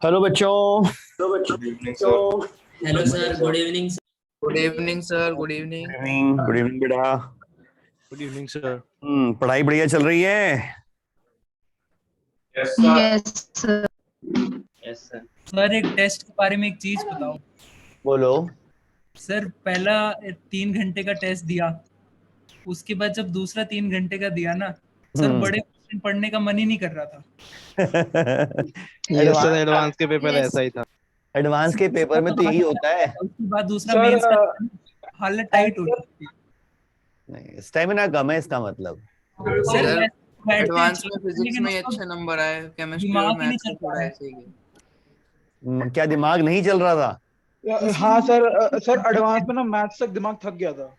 Hello बच्चों। Good evening sir. Hello sir, good evening sir. Good evening sir. Good evening. Good evening बेटा। Good evening sir. पढ़ाई बढ़िया चल रही है? Yes sir. Yes sir. Yes sir. Sir, एक test के बारे में एक चीज बताओ। बोलो। सर, पहला 3 घंटे का टेस्ट दिया, उसके बाद जब दूसरा 3 घंटे का दिया ना सर, बड़े क्वेश्चन पढ़ने का मन ही नहीं कर रहा था। यस सर, एडवांस के पेपर ऐसा ही था। एडवांस के पेपर में तो यही होता है। उसके बाद दूसरा मेंस का हालत टाइट हो जाती है। नहीं, स्टेमिना कम है इसका मतलब। सर सर बैठते एडवांस में हैं, फिजिक्स लेकिन में उसका अच्छे नंबर आए, केमिस्ट्री और दिमाग ही नहीं मैथ्स में चलता थोड़ा है। ऐसे ही है। क्या दिमाग नहीं चल रहा था? हाँ सर। सर एडवांस में ना मैथ्स तक दिमाग थक गया था।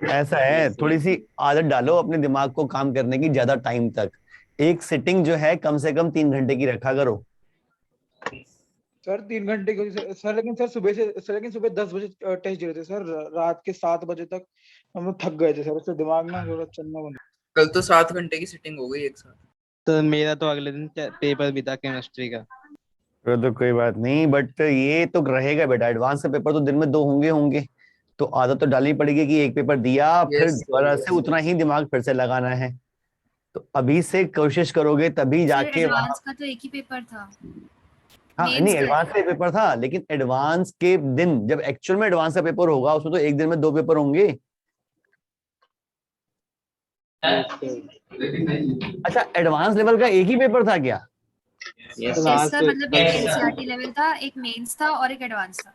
ऐसा है, थोड़ी सी आदत डालो अपने दिमाग को काम करने की, ज्यादा टाइम तक। एक सिटिंग जो है कम से कम 3 घंटे की रखा करो। सर 3 घंटे की सर, लेकिन सुबह 10 बजे टेस्ट दे रहे थे सर, रात के 7 बजे तक हम लोग थक गए थे सर, उससे दिमाग ना थोड़ा चलना बंद। कल तो 7 घंटे की सिटिंग हो गई एक साथ। तो मेरा तो अगले दिन पेपर भी था केमिस्ट्री का। तो कोई बात नहीं, बट ये तो रहेगा बेटा, एडवांस के पेपर तो दिन में 2 होंगे होंगे, तो आदत तो डालनी पड़ेगी कि एक पेपर दिया फिर यस दोबारा से उतना ही दिमाग फिर से लगाना है। तो अभी से कोशिश करोगे तभी जाके वहां। एडवांस का तो एक ही पेपर था। हाँ मेंस नहीं, का एडवांस का पेपर था, लेकिन एडवांस के दिन जब एक्चुअल में एडवांस का पेपर होगा उसमें तो एक दिन में 2 पेपर होंगे। अच्छा, एडवांस लेवल का एक ही पेपर था क्या? यस सर, मतलब एक एनसीईआरटी लेवल था, एक मेंस था और एक एडवांस था।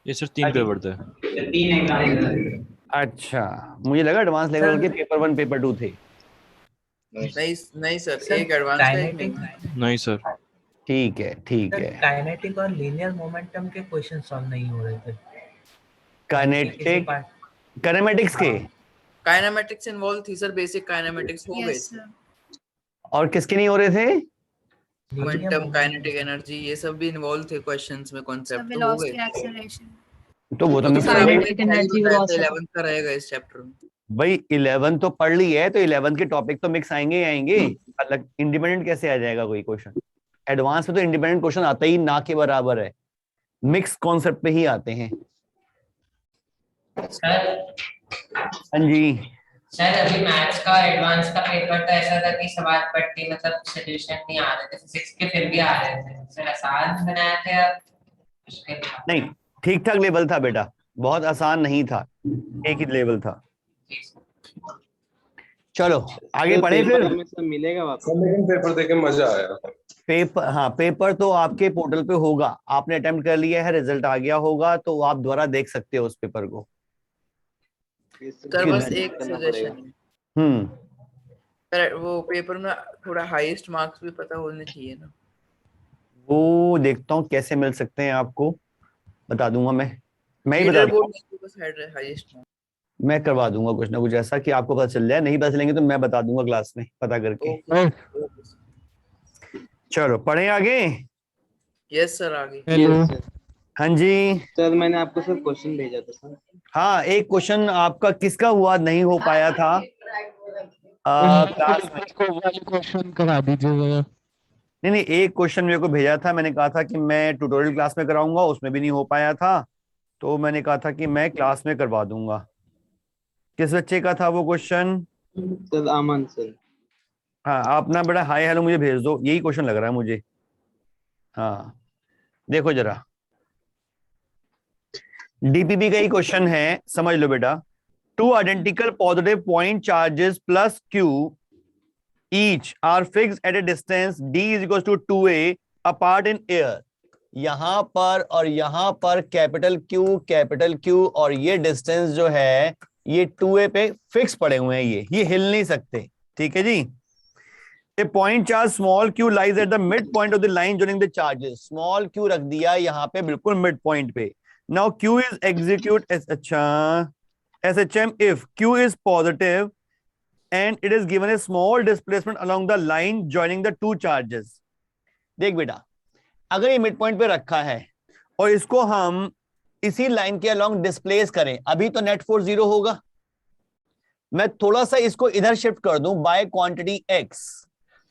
ये सर 3 पेपर थे। अच्छा, मुझे लगा एडवांस लेवल के पेपर 1 पेपर 2 थे। नहीं नहीं सर, एक एडवांस का एक मेन। नहीं सर। ठीक है ठीक है। काइनेटिक और लीनियर मोमेंटम के क्वेश्चन सॉल्व नहीं हो रहे थे। काइनेटिक, काइनेमेटिक्स के काइनेमेटिक्स इन्वॉल्व थी सर, बेसिक काइनेमेटिक्स हो गए यस थे। सर। और किसके नहीं हो रहे थे? मोमेंटम, काइनेटिक एनर्जी, ये सब भी इन्वॉल्व थे क्वेश्चंस में, सब कॉन्सेप्ट तो हो गए। Velocity acceleration. तो वो तो तो मिक्स सर हो आपने गई। काइनेटिक पहले ही एनर्जी बताया था वेलोसिटी। 11th का रहेगा इस चैप्टर में। भाई 11 तो पढ़ ली है, तो 11 के टॉपिक तो मिक्स आएंगे ही आएंगे। अलग इंडिपेंडेंट कैसे आ जाएगा कोई क्वेश्चन? एडवांस में तो इंडिपेंडेंट क्वेश्चन आता ही ना के बराबर है, मिक्स कॉन्सेप्ट पे ही आते हैं। सर हाँ जी। सर अभी मैथ्स का एडवांस का पेपर तो ऐसा था कि सवाल पट्टी मतलब सॉल्यूशन नहीं आ रहे थे, फिजिक्स के फिर भी आ रहे थे। सर आसान बनाए थे अब मुश्किल था। नहीं, ठीक ठाक लेवल था बेटा, बहुत आसान नहीं था, एक ही लेवल था। जी सर। चलो आगे पढ़े फिर। हमें सब मिलेगा वापस। लेकिन पेपर देके मजा आया। पेपर, हाँ पेपर तो आपके पोर्टल पे होगा, आपने अटेम्प्ट कर लिया है, रिजल्ट आ गया होगा, तो आप दोबारा देख सकते हो उस पेपर को। सर बस एक सजेशन है सर, वो पेपर में थोड़ा हाईएस्ट मार्क्स भी पता होने चाहिए ना। वो देखता हूँ कैसे मिल सकते हैं आपको, बता दूंगा मैं ही बता लीडर दूंगा। बोर्ड में बस हाईएस्ट मार्क्स। मैं करवा दूंगा कुछ ना कुछ ऐसा कि आपको पता चल जाए, नहीं पता चलेंगे तो मैं बता दूंगा क्लास में पता करके। चलो पढ़े आगे। यस सर, आगे। हाँ जी। सर मैंने आपको सर क्वेश्चन भेजा था सर। हाँ, एक क्वेश्चन आपका किसका हुआ नहीं हो पाया था क्लास में? क्वेश्चन करा दीजिएगा। नहीं नहीं, एक क्वेश्चन मेरे को भेजा था, मैंने कहा था कि मैं ट्यूटोरियल क्लास में कराऊंगा, उसमें भी नहीं हो पाया था, तो मैंने कहा था कि मैं क्लास में करवा दूंगा। किस बच्चे का था वो क्वेश्चन? सर अमन सर। हाँ, आप ना बड़ा हाय हेलो मुझे भेज दो, यही क्वेश्चन लग रहा है मुझे। हाँ देखो जरा, डीपीपी का ही क्वेश्चन है, समझ लो बेटा। Two identical positive point charges plus q each are fixed at a distance d is equal to 2a apart in air. यहां पर और यहां पर कैपिटल क्यू और ये डिस्टेंस जो है ये 2a पे फिक्स पड़े हुए हैं, ये हिल नहीं सकते। ठीक है जी। A point charge small q lies at the midpoint of the line joining the charges. Small q रख दिया यहाँ पे बिल्कुल मिड पॉइंट पे। Now q is execute as अच्छा SHM if q is positive and it is given a small displacement along the line joining the two charges. देख बेटा, अगर ये मिड पॉइंट पे रखा है और इसको हम इसी लाइन के अलोंग डिस्प्लेस करें, अभी तो नेट फोर्स 0 होगा। मैं थोड़ा सा इसको इधर शिफ्ट कर दूं बाय क्वांटिटी x,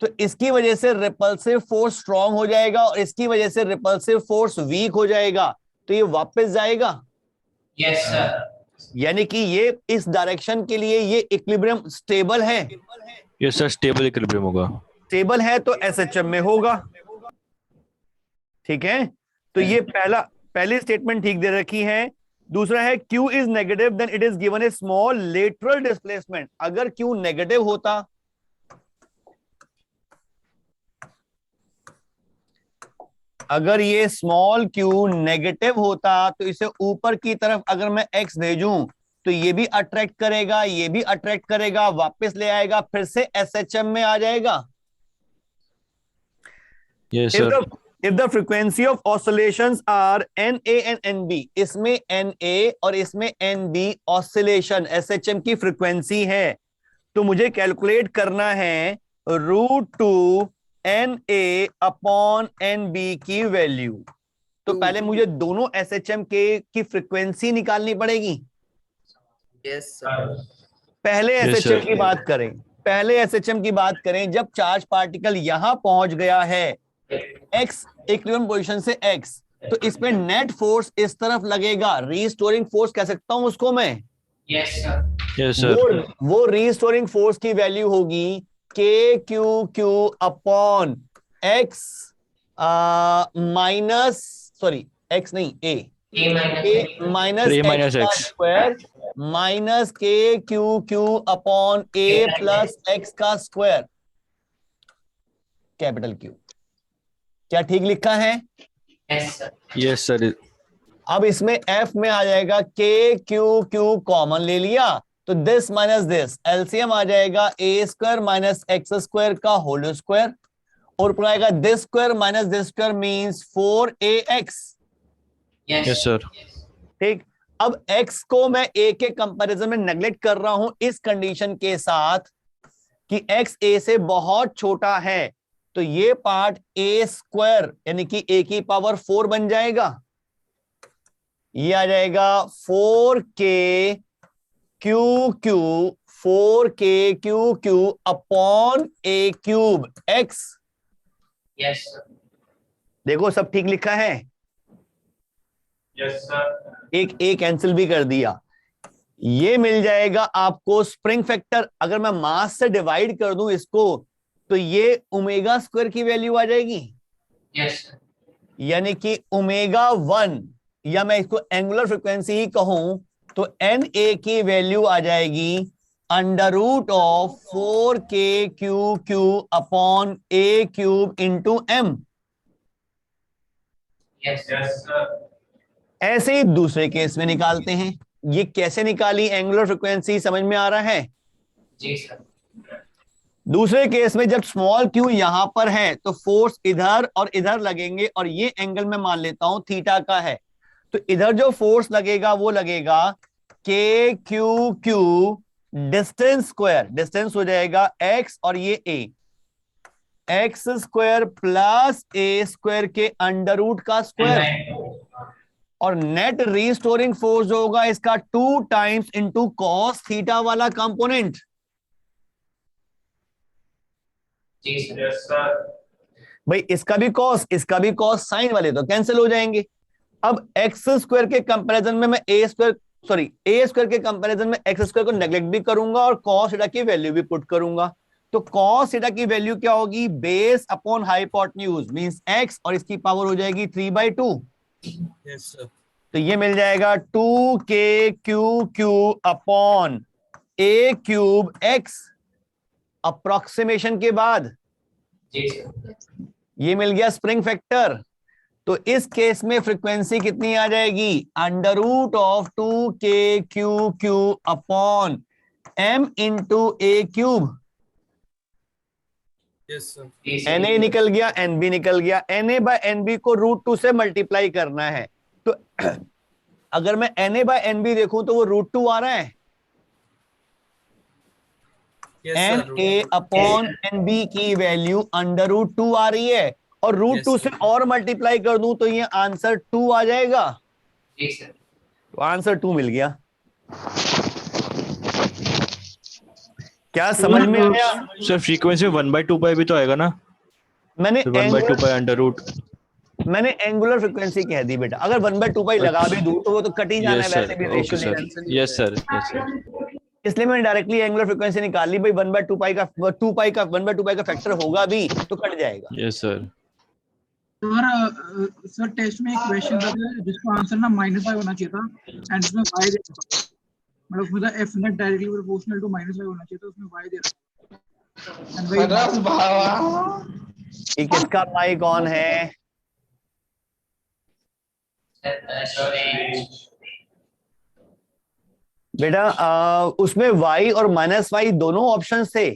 तो इसकी वजह से रिपल्सिव फोर्स स्ट्रांग हो जाएगा और इसकी वजह से रिपल्सिव फोर्स वीक हो जाएगा, तो ये वापस जाएगा। Yes sir. यानी कि ये इस डायरेक्शन के लिए ये इक्विलिब्रियम स्टेबल है। यस सर, स्टेबल इक्विलिब्रियम होगा। स्टेबल है तो एसएचएम में होगा। ठीक है, तो ये पहली स्टेटमेंट ठीक दे रखी है। दूसरा है Q is negative then it is given a small lateral displacement. अगर Q नेगेटिव होता, अगर ये स्मॉल q नेगेटिव होता तो इसे ऊपर की तरफ अगर मैं x भेजूं तो ये भी अट्रैक्ट करेगा, ये भी अट्रैक्ट करेगा, वापस ले आएगा, फिर से SHM में आ जाएगा। Yes sir. If the frequency of oscillations are NA and NB, इसमें NA और इसमें NB oscillation SHM की फ्रीक्वेंसी है, तो मुझे कैलकुलेट करना है √2 NA अपॉन NB की वैल्यू। तो पहले मुझे दोनों SHM की फ्रीक्वेंसी निकालनी पड़ेगी। Yes sir. पहले Yes, SHM sir. की बात करें, पहले SHM की बात करें। जब चार्ज पार्टिकल यहां पहुंच गया है x इक्विलिब्रियम पोजीशन से x, तो इसमें नेट फोर्स इस तरफ लगेगा, रीस्टोरिंग फोर्स कह सकता हूं उसको मैं। Yes sir. Yes sir. वो रीस्टोरिंग फोर्स की वैल्यू होगी KQQ upon x minus, sorry x नहीं A माइनस A minus का x square minus KQQ upon A plus x का स्क्वायर, कैपिटल Q। क्या ठीक लिखा है? Yes sir. Yes sir. अब इसमें F में आ जाएगा KQQ कॉमन ले लिया तो दिस माइनस दिस, एलसीएम आ जाएगा A² माइनस x² का होल स्क्वायर, और ऊपर आएगा this square minus this square means 4AX। Yes sir. ठीक, अब x को मैं a के कंपैरिजन में नेग्लेक्ट कर रहा हूं इस कंडीशन के साथ कि x a से बहुत छोटा है, तो ये पार्ट A² यानी कि a की पावर 4 बन जाएगा। ये आ जाएगा 4KQQ upon A³ x। Yes sir. देखो सब ठीक लिखा है। Yes sir. एक ए कैंसिल भी कर दिया। ये मिल जाएगा आपको स्प्रिंग फैक्टर। अगर मैं मास से डिवाइड कर दूं इसको तो ये ओमेगा स्क्वायर की वैल्यू आ जाएगी। Yes sir. यानी कि ओमेगा 1, या मैं इसको एंगुलर फ्रीक्वेंसी ही कहूं तो NA की वैल्यू आ जाएगी √4KQQ upon A³ into M। Yes sir. ऐसे ही दूसरे केस में निकालते हैं। ये कैसे निकाली एंगुलर फ्रीक्वेंसी समझ में आ रहा है? जी सर। दूसरे केस में जब स्मॉल q यहां पर है तो फोर्स इधर और इधर लगेंगे, और ये एंगल मैं मान लेता हूं थीटा का है, तो इधर जो फोर्स लगेगा वो लगेगा KQQ डिस्टेंस स्क्वायर, डिस्टेंस हो जाएगा x और ये a, x² प्लस A² के अंडर रूट का स्क्वायर, और नेट रीस्टोरिंग फोर्स जो होगा इसका 2 टाइम्स इंटू कॉस थीटा वाला कंपोनेंट। जी सर। भाई इसका भी कॉस, इसका भी कॉस, साइन वाले तो कैंसिल हो जाएंगे। अब x² के कंपैरिजन में मैं A² के कंपैरिजन में x² को नेग्लेक्ट भी करूंगा और कॉस थीटा की वैल्यू भी पुट करूंगा। तो कॉस थीटा की वैल्यू क्या होगी? Base upon hypotenuse means x, और इसकी पावर हो जाएगी 3/2। Yes sir. तो ये मिल जाएगा 2KQQ upon A³ x approximation के बाद। जी सर। ये मिल गया स्प्रिंग फैक्टर। तो इस केस में फ्रीक्वेंसी कितनी आ जाएगी? √2KQQ upon M into A³। Yes sir. Na निकल गया, NB निकल गया। Na बाय NB को √2 से मल्टीप्लाई करना है, तो अगर मैं Na बाय NB देखूं तो वो √2 आ रहा है। Na अपॉन NB की वैल्यू √2 आ रही है, और √2 से और मल्टीप्लाई कर दूं तो ये आंसर 2 आ जाएगा। जी सर। तो आंसर 2 मिल गया। क्या समझ में आया? सर फ्रीक्वेंसी में 1/2 पाई भी तो आएगा ना, मैंने 1/2 पाई अंडर रूट। मैंने एंगुलर फ्रीक्वेंसी कह दी बेटा, अगर 1/2 पाई लगा भी दूं तो वो तो कट ही जाना है यस वैसे सर, भी ओके रेशियो सर, नहीं। Yes sir, yes sir. इसलिए मैंने डायरेक्टली एंगुलर फ्रीक्वेंसी निकाल ली भाई, 1/2 पाई का 2 पाई का 1/2 पाई का फैक्टर होगा भी तो कट जाएगा। Yes sir. सर टेस्ट में एक क्वेश्चन था जिसका आंसर ना -5 होना चाहिए था एंड उसमें y दे रखा था, मतलब उसमें f net directly proportional to -5 होना चाहिए था, उसमें y दे रखा था। एंड भाई ये किसका माइक ऑन है? बेटा उसमें y और -y दोनों ऑप्शंस थे।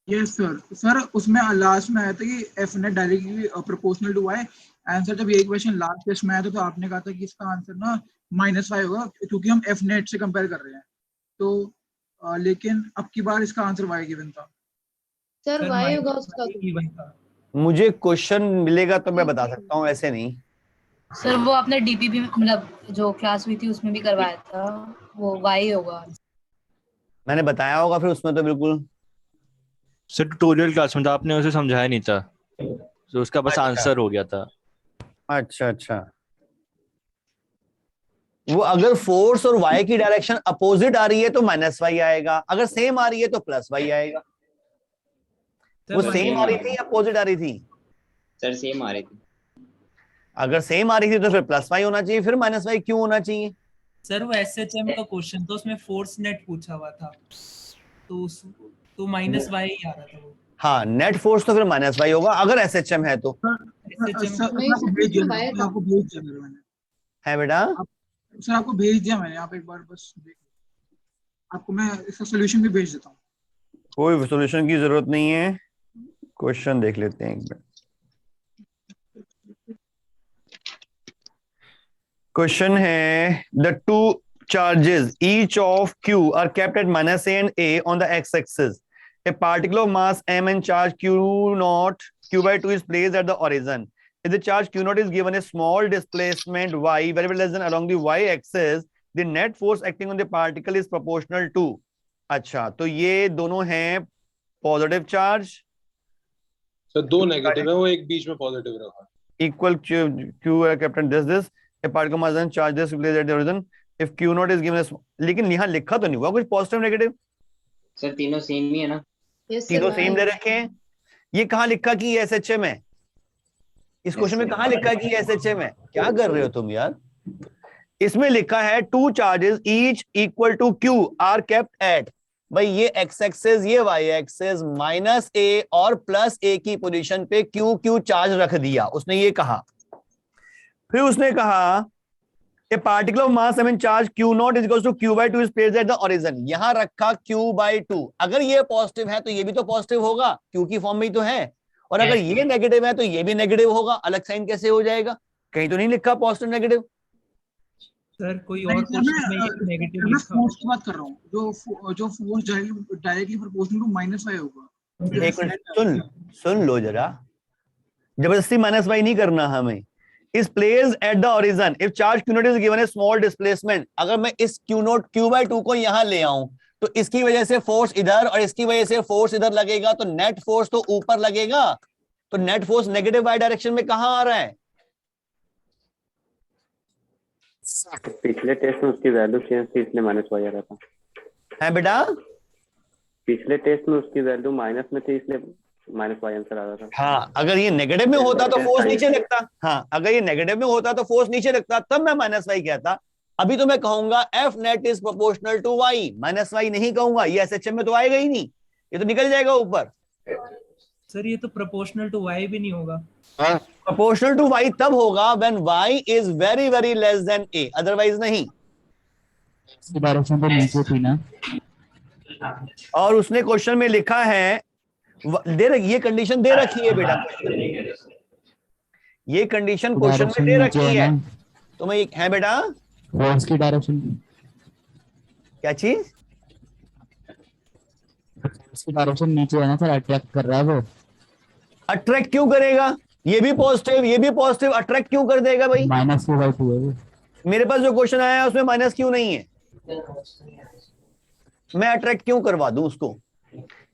यस सर उसमें लास्ट में आया था कि f net directly proportional to y। Answer जब ये क्वेश्चन लास्ट टेस्ट में आया था तो आपने कहा था कि इसका आंसर ना -5 होगा क्योंकि हम f net से कंपेयर कर रहे हैं, तो लेकिन अब की बार इसका आंसर y गिवन था। सर y होगा उसका। गिवन था। मुझे क्वेश्चन मिलेगा तो मैं बता सकता हूँ, ऐसे नहीं। सर वो आपने डीपीपी मतलब जो क्लास हुई थी उसमें भी करवाया था, वो y होगा। मैंने बताया होगा फिर उसमें तो बिल्कुल। सर ट्यूटोरियल क्लास में था, आपने उसे समझाया नहीं था, तो उसका बस अच्छा। आंसर हो गया था। अच्छा अच्छा, वो अगर फोर्स और y की डायरेक्शन अपोजिट आ रही है तो -y आएगा, अगर सेम आ रही है तो +y आएगा। वो सेम आ रही थी या अपोजिट आ रही थी? सर सेम आ रही थी। अगर सेम आ रही थी तो फिर +y होना चाहिए, फिर -y क्यों होना चाहिए? सर वो एसएचएम का क्वेश्चन तो उसमें फोर्स नेट पूछा हुआ था, तो -y ही आ रहा था वो। हाँ, नेट फोर्स तो फिर -y होगा अगर SHM है तो। आपको भेज दिया मैंने। है बेटा? सर आपको भेज दिया मैंने, आप एक बार बस आपको मैं इसका सॉल्यूशन भी भेज देता हूँ। कोई सॉल्यूशन की जरूरत नहीं है, क्वेश्चन देख लेते हैं एक मिनट। क्वेश्चन है the two charges each of q are kept at -a and a on the x-axis. A particle of mass m and charge q/2 is placed at the origin. If the charge q0 is given a small displacement y very less than along the y-axis, the net force acting on the particle is proportional to. अच्छा, तो ये दोनों हैं positive charge, sir दो negative है, वो एक बीच में पॉजिटिव रखा। equal q captain this a particle mass and charge this placed at the origin. If q0 is given as, लेकिन यहाँ लिखा तो नहीं हुआ कुछ पॉजिटिव नेगेटिव। सर तीनों सेम ही है ना? तीनों सेम दे रखे हैं। ये कहाँ लिखा कि ये SHM है? इस क्वेश्चन में कहाँ लिखा कि ये SHM है? क्या कर रहे हो तुम यार? इसमें लिखा है two charges each equal to q are kept at. भाई ये x एक्सेस ये y एक्सेस -a और +a की पोजीशन पे q चार्ज रख दिया, उसने ये कहा। फिर उसने कहा A particle of mass m and charge q0 is equals to q/2 is placed at the origin. यहां रखा q/2। अगर ये पॉजिटिव है तो ये भी तो पॉजिटिव होगा, q की फॉर्म में ही तो है, और अगर ये नेगेटिव है तो ये भी नेगेटिव होगा। अलग साइन कैसे हो जाएगा? कहीं तो नहीं लिखा पॉजिटिव नेगेटिव। सर कोई और क्वेश्चन में ये नेगेटिव मैं लिखा। फोर्स की बात कर रहा हूँ, जो force directly proportional to -y होगा। एक मिनट सुन लो जरा, जबरदस्ती -y नहीं करना हमें। is placed at the origin if charge q0 is given a small displacement. अगर मैं इस q0 q/2 को यहां ले आऊं तो इसकी वजह से फोर्स इधर और इसकी वजह से फोर्स इधर लगेगा, तो नेट फोर्स तो ऊपर लगेगा। तो net force negative y direction में कहां आ रहा है? पिछले टेस्ट में उसकी वैल्यू चेंज थी इसलिए -y आ रहा था। है बेटा? पिछले टेस्ट में उसकी वैल्यू माइनस में थी इसलिए -y आंसर आ रहा था। हाँ, अगर ये नेगेटिव में होता तो फोर्स नीचे लगता। हाँ, अगर ये नेगेटिव में होता तो फोर्स नीचे लगता, तब मैं -y कहता। अभी तो मैं कहूंगा F net is proportional to y, -y नहीं कहूंगा, ये SHM में तो आएगा ही नहीं, ये तो निकल जाएगा ऊपर। सर ये तो प्रोपोर्शनल टू y भी नहीं होगा। प्रोपोर्शनल टू y तब होगा when y is very less than a, otherwise नहीं। डायरेक्शन तो नीचे थी ना। और उसने क्वेश्चन में लिखा है ये कंडीशन दे रखी है बेटा, ये कंडीशन क्वेश्चन में दे रखी है। तो मैं एक है बेटा, फोर्स की डायरेक्शन क्या चीज? फोर्स की डायरेक्शन नीचे है ना सर, अट्रैक्ट कर रहा है वो। अट्रैक्ट क्यों करेगा? ये भी पॉजिटिव ये भी पॉजिटिव, अट्रैक्ट क्यों कर देगा भाई? -q/2 है वो। मेरे पास जो क्वेश्चन आया है उसमें माइनस क्यों नहीं है? मैं अट्रैक्ट क्यों करवा दूं उसको?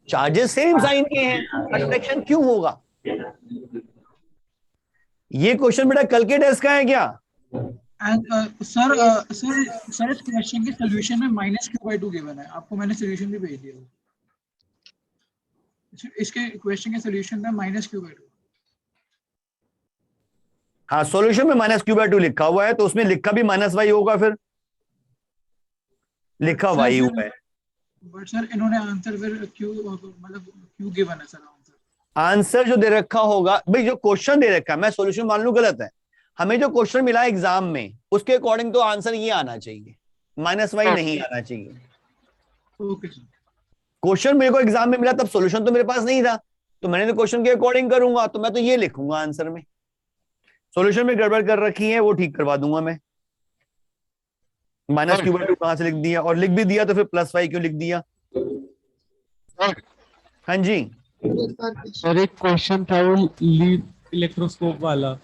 चार्जेस सेम साइन के हैं, अट्रैक्शन क्यों होगा? ये क्वेश्चन बेटा कल के टेस्ट का है क्या? सर इस क्वेश्चन के सॉल्यूशन में -q/2 गिवन है, आपको मैंने सॉल्यूशन भी भेज दिया। इसके क्वेश्चन के सॉल्यूशन में -q/2। हाँ, सॉल्यूशन में -q/2 लिखा हुआ है, तो उसमें लिखा भी -y होगा, फिर लिखा y हुआ है। बट सर इन्होंने आंसर फिर q मतलब q गिवन है सर आंसर। आंसर जो दे रखा होगा भाई, जो क्वेश्चन दे रखा है, मैं सॉल्यूशन मान लूं गलत है, हमें जो क्वेश्चन मिला एग्जाम में उसके अकॉर्डिंग तो आंसर ये आना चाहिए, -y नहीं आना चाहिए। Okay sir. क्वेश्चन मेरे को एग्जाम में मिला तब सॉल्यूशन तो मेरे पास नहीं था, तो मैंने तो क्वेश्चन के अकॉर्डिंग करूंगा, तो मैं तो ये लिखूंगा आंसर में। सॉल्यूशन में गड़बड़ कर रखी है वो ठीक करवा दूंगा मैं। -q/2 कहां से लिख दिया, और लिख भी दिया तो फिर +y क्यों लिख दिया? हाँ जी सर, एक क्वेश्चन था वो लीड इलेक्ट्रोस्कोप वाला,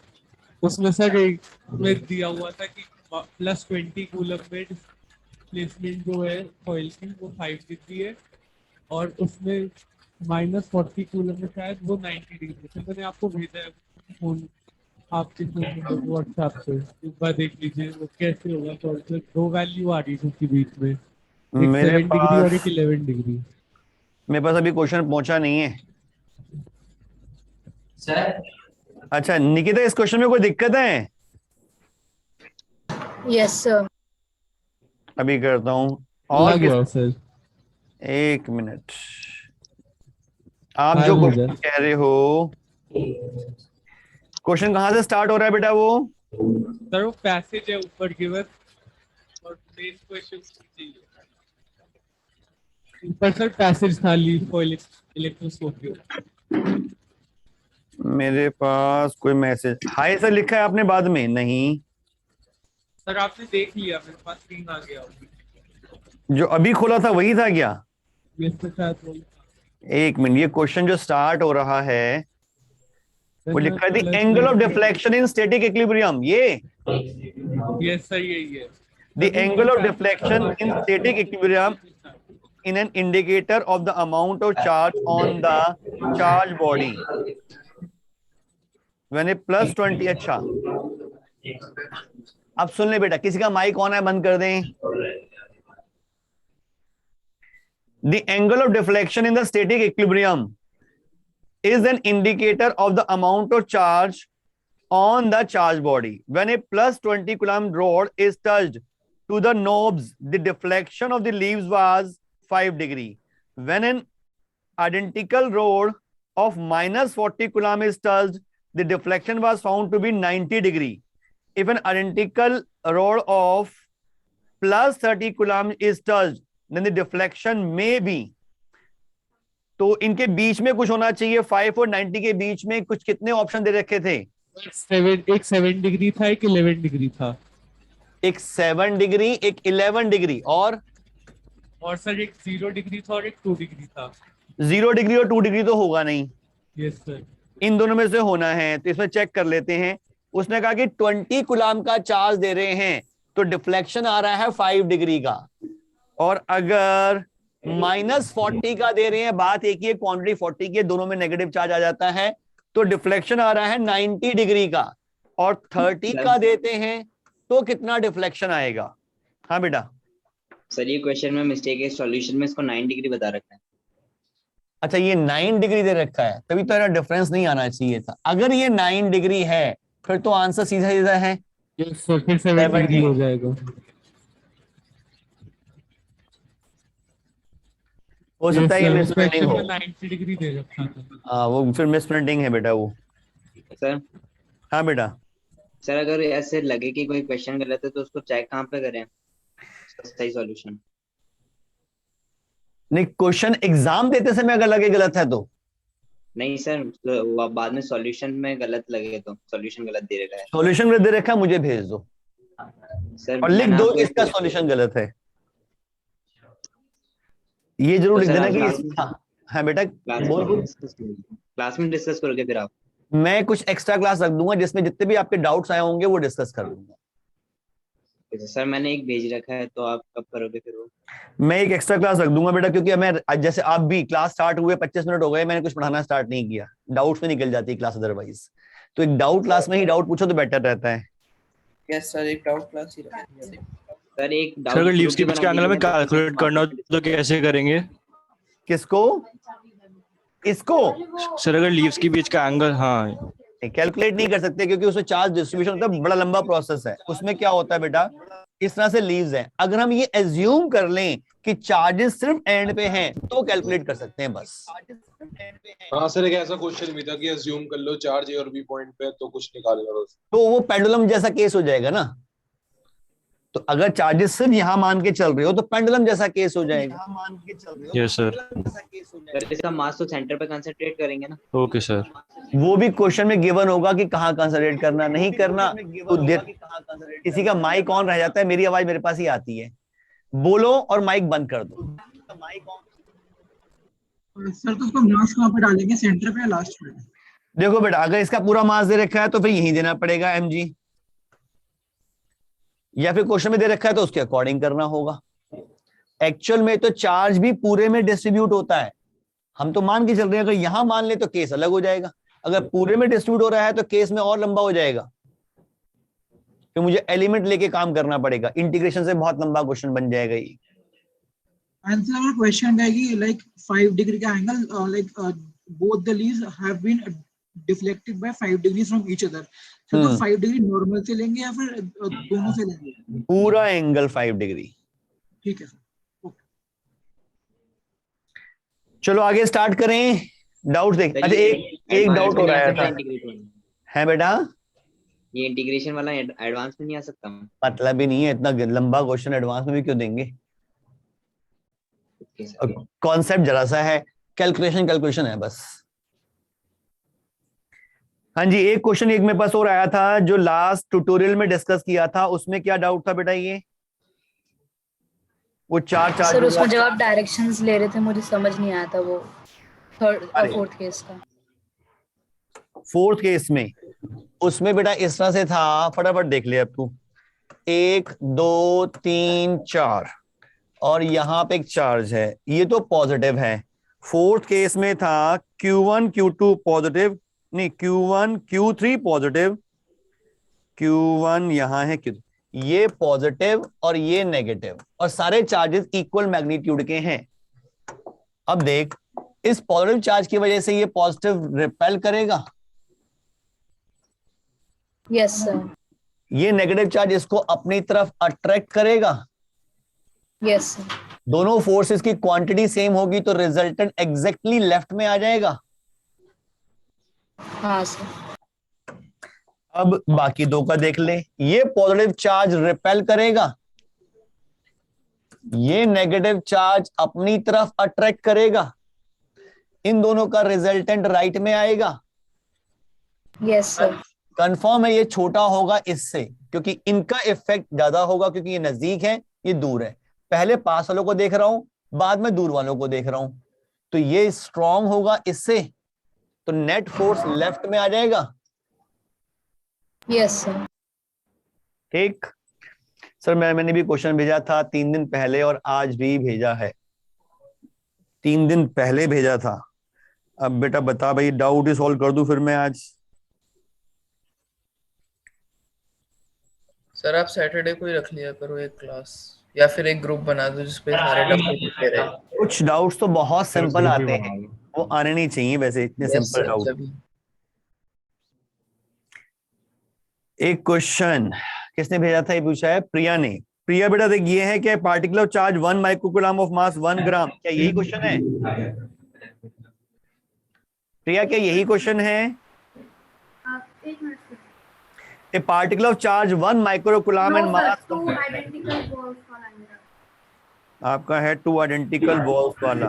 उसमें सर एक में दिया हुआ था कि +20 कूलम में डिस्प्लेसमेंट जो है कॉइल की वो 5 डिग्री है, और उसमें -40 कूलम में शायद वो 90 डिग्री। तो मैंने आपको भेजा है फोन आपके व्हाट्सएप पे, एक बार देख लीजिए वो कैसे होगा। तो दो वैल्यू आ रही है उसके बीच में, एक मेरे 7 डिग्री पास और एक 11 डिग्री। मेरे पास अभी क्वेश्चन पहुंचा नहीं है सर। अच्छा निकिता, इस क्वेश्चन में कोई दिक्कत है? Yes sir. अभी करता हूं। और सर एक मिनट, आप जो क्वेश्चन कह रहे हो, क्वेश्चन कहां से स्टार्ट हो रहा है बेटा? वो सर वो पैसेज है ऊपर गिवन, और मेन क्वेश्चन चाहिए ऊपर सर पैसेज था लीड फॉर इलेक्ट्रोस्कोपी। मेरे पास कोई मैसेज हाय सर लिखा है आपने बाद में? नहीं सर आपने देख लिया, मेरे पास स्क्रीन आ गया। जो अभी खोला था वही था क्या? Yes sir. एक मिनट, ये क्वेश्चन जो स्टार्ट हो रहा है वो लिखा है the angle of deflection in static equilibrium. ये यस सर यही है। The angle of deflection in static equilibrium in an indicator of the amount of charge on the charge body when a +20। अच्छा अब सुन ले बेटा, किसी का माइक ऑन है बंद कर दें। The angle of deflection in the static equilibrium is an indicator of the amount of charge on the charge body when a +20 coulomb rod is touched to the knobs. The deflection of the leaves was 5 degree. When an identical rod of -40 coulomb is touched, the deflection was found to be 90 degree. If an identical rod of +30 coulomb is touched, then the deflection may be। तो इनके बीच में कुछ होना चाहिए, 5 और 90 के बीच में कुछ कितने ऑप्शन दे रखे थे? एक 7 डिग्री था, एक 11 डिग्री था। एक 7 डिग्री, एक 11 डिग्री, और सर एक 0 डिग्री था और एक 2 डिग्री था। 0 डिग्री और 2 डिग्री तो होगा नहीं। Yes sir. इन दोनों में से होना है, तो इसमें चेक कर लेते हैं। उसने कहा कि 20 कूलम का चार्ज दे रहे हैं तो डिफ्लेक्शन आ रहा है 5 डिग्री का, और अगर -40 का दे रहे हैं, बात एक ही है, क्वांटिटी 40 की, दोनों में नेगेटिव चार्ज आ जाता है, तो डिफ्लेक्शन आ रहा है 90 डिग्री का, और 30 का देते हैं तो कितना डिफ्लेक्शन आएगा? हाँ बेटा। सर ये क्वेश्चन में मिस्टेक है, सॉल्यूशन में इसको 9 डिग्री बता रखा है। अच्छा ये 9 डिग्री दे रखा है, तभी तो डिफरेंस नहीं आना चाहिए था। अगर ये 9 डिग्री है फिर तो आंसर सीधा सीधा है, फिर 7 डिग्री हो जाएगा। हो सकता है ये मिसप्रिंटिंग हो। 90 डिग्री दे रखा था। हाँ वो फिर मिसप्रिंटिंग है बेटा वो। सर। हाँ बेटा। सर अगर ऐसे लगे कि कोई क्वेश्चन गलत है तो उसको चेक कहाँ पे करें सही सॉल्यूशन? नहीं, क्वेश्चन एग्जाम देते समय अगर लगे गलत है तो नहीं सर, तो बाद में सॉल्यूशन में गलत लगे तो सॉल्यूशन गलत दे रखा है। सॉल्यूशन गलत दे रखा है, मुझे भेज दो सर, और लिख दो इसका सॉल्यूशन गलत है। ये जरूर लिख देना कि हाँ बेटा बोल। क्लास में डिस्कस करोगे फिर आप? मैं कुछ एक्स्ट्रा क्लास रख दूंगा जिसमें जितने भी आपके डाउट्स आए होंगे वो डिस्कस कर लूंगा। सर मैंने एक भेज रखा है, तो आप कब करोगे फिर वो? मैं एक एक्स्ट्रा क्लास रख दूंगा बेटा, क्योंकि मैं जैसे आप भी क्लास स्टार्ट हुए 25 मिनट हो गए, मैंने कुछ पढ़ाना स्टार्ट नहीं किया, डाउट्स में निकल जाती है क्लास अदरवाइज। तो एक डाउट क्लास में ही डाउट पूछो तो बेटर रहता है। यस सर, एक डाउट क्लास ही रखेंगे। सर एक सर अगर लीव्स के बीच के एंगल में कैलकुलेट करना हो तो कैसे करेंगे? किसको? इसको? सर अगर लीव्स के बीच का एंगल, हाँ कैलकुलेट नहीं कर सकते क्योंकि उसमें चार्ज डिस्ट्रीब्यूशन होता है, बड़ा लंबा प्रोसेस है। उसमें क्या होता है बेटा, इस तरह से लीव्स हैं। अगर हम ये एज्यूम कर लें कि चार्जेस सिर्फ एंड पे हैं तो कैलकुलेट कर सकते हैं बस। हाँ सर, एक ऐसा क्वेश्चन भी था कि अज्यूम कर लो चार्ज ए और बी पॉइंट पे तो कुछ निकालेगा बस। तो वो पेंडुलम जैसा केस हो जाएगा ना। तो अगर चार्जेस सिर्फ यहां मान के चल रहे हो तो पेंडुलम जैसा केस हो जाएगा। Yes sir. सर इसका मास तो सेंटर पे कंसंट्रेट करेंगे ना? Okay sir. वो भी क्वेश्चन में गिवन होगा कि कहाँ कंसंट्रेट करना, नहीं करना तो किसी का माइक ऑन रह जाता है। मेरी आवाज मेरे पास ही आती है, बोलो और माइक बंद कर दो। सर तो उसको मास कहाँ पे डालेंगे, सेंटर पे या लास्ट पे? देखो बेटा, अगर इसका पूरा मास दे रखा है तो फिर यही देना पड़ेगा mg, या फिर क्वेश्चन में दे रखा है तो उसके अकॉर्डिंग करना होगा। एक्चुअल में तो चार्ज भी पूरे में डिस्ट्रीब्यूट होता है। हम तो मान के चल रहे हैं, अगर यहां मान ले तो केस अलग हो जाएगा, अगर पूरे में डिस्ट्रीब्यूट हो रहा है तो केस में और लंबा हो जाएगा। फिर मुझे एलिमेंट लेके काम करना पड़ेगा, इंटीग्रेशन से बहुत लंबा क्वेश्चन बन जाएगा ये। आंसर हमारा क्वेश्चन है कि लाइक 5 डिग्री का angle, like both the leaves have been deflected by 5 degree from each other. तो 5 डिग्री नॉर्मल से लेंगे या फिर दोनों से लेंगे? पूरा एंगल 5 डिग्री। ठीक है सर। चलो आगे स्टार्ट करें। डाउट देख। अच्छा एक डाउट हो रहा है बेटा, ये इंटीग्रेशन वाला एडवांस में नहीं आ सकता? मतलब ही नहीं है, इतना लंबा क्वेश्चन एडवांस में भी क्यों देंगे। कॉन्सेप्ट जरा सा है, कैलकुलेशन है बस। हाँ जी, एक क्वेश्चन एक मेरे पास और आया था जो लास्ट ट्यूटोरियल में डिस्कस किया था, उसमें क्या डाउट था बेटा? ये वो चार सर उसमें जब आप डायरेक्शंस ले रहे थे मुझे समझ नहीं आया था वो थर्ड और फोर्थ केस का। फोर्थ केस में उसमें बेटा इस तरह से था, फटाफट देख ले अब तू। 1 2 3 4 और यहां पे एक चार्ज है, ये तो पॉजिटिव है। फोर्थ केस में था Q1 Q2 पॉजिटिव, नहीं Q1 Q3 पॉजिटिव, Q1 यहां है Q, ये पॉजिटिव और ये नेगेटिव, और सारे चार्जेस इक्वल मैग्नीट्यूड के हैं। अब देख, इस पॉजिटिव चार्ज की वजह से ये पॉजिटिव रिपेल करेगा। Yes sir. ये नेगेटिव चार्ज इसको अपनी तरफ अट्रैक्ट करेगा। Yes sir. दोनों फोर्सेस की क्वांटिटी सेम होगी तो रिजल्टेंट एग्जैक्टली लेफ्ट में आ जाएगा। हाँ सर। अब बाकी दो का देख ले, ये पॉजिटिव चार्ज रिपेल करेगा, ये नेगेटिव चार्ज अपनी तरफ अट्रैक्ट करेगा। इन दोनों का रिजल्टेंट राइट में आएगा। Yes sir. कंफर्म है ये छोटा होगा इससे, क्योंकि इनका इफेक्ट ज्यादा होगा, क्योंकि ये नजदीक है ये दूर है। पहले पास वालों को देख रहा हूं, बाद में दूर वालों को देख रहा हूं, तो ये स्ट्रांग होगा इससे, तो नेट फोर्स लेफ्ट में आ जाएगा। Yes sir. ठीक सर, मैंने भी क्वेश्चन भेजा था 3 दिन पहले और आज भी भेजा है। 3 दिन पहले भेजा था। अब बेटा बता भाई, डाउट ही सॉल्व कर दूं फिर मैं आज? सर आप सैटरडे को ही रख लिया करो एक क्लास, या फिर एक ग्रुप बना दो जिसपे सारे डाउट लिखे रहे। कुछ डाउट्स तो बहुत सिंपल आते हैं, वो आने नहीं चाहिए वैसे इतने सिंपल डाउट। एक क्वेश्चन किसने भेजा था, ये पूछा है प्रिया ने। प्रिया बेटा देख, ये है कि particular charge 1 microcoulomb of mass 1 ग्राम, क्या यही क्वेश्चन है प्रिया? क्या यही क्वेश्चन है? A particle of charge 1 microcoulomb and mass आपका है 2 आइडेंटिकल बॉल्स वाला।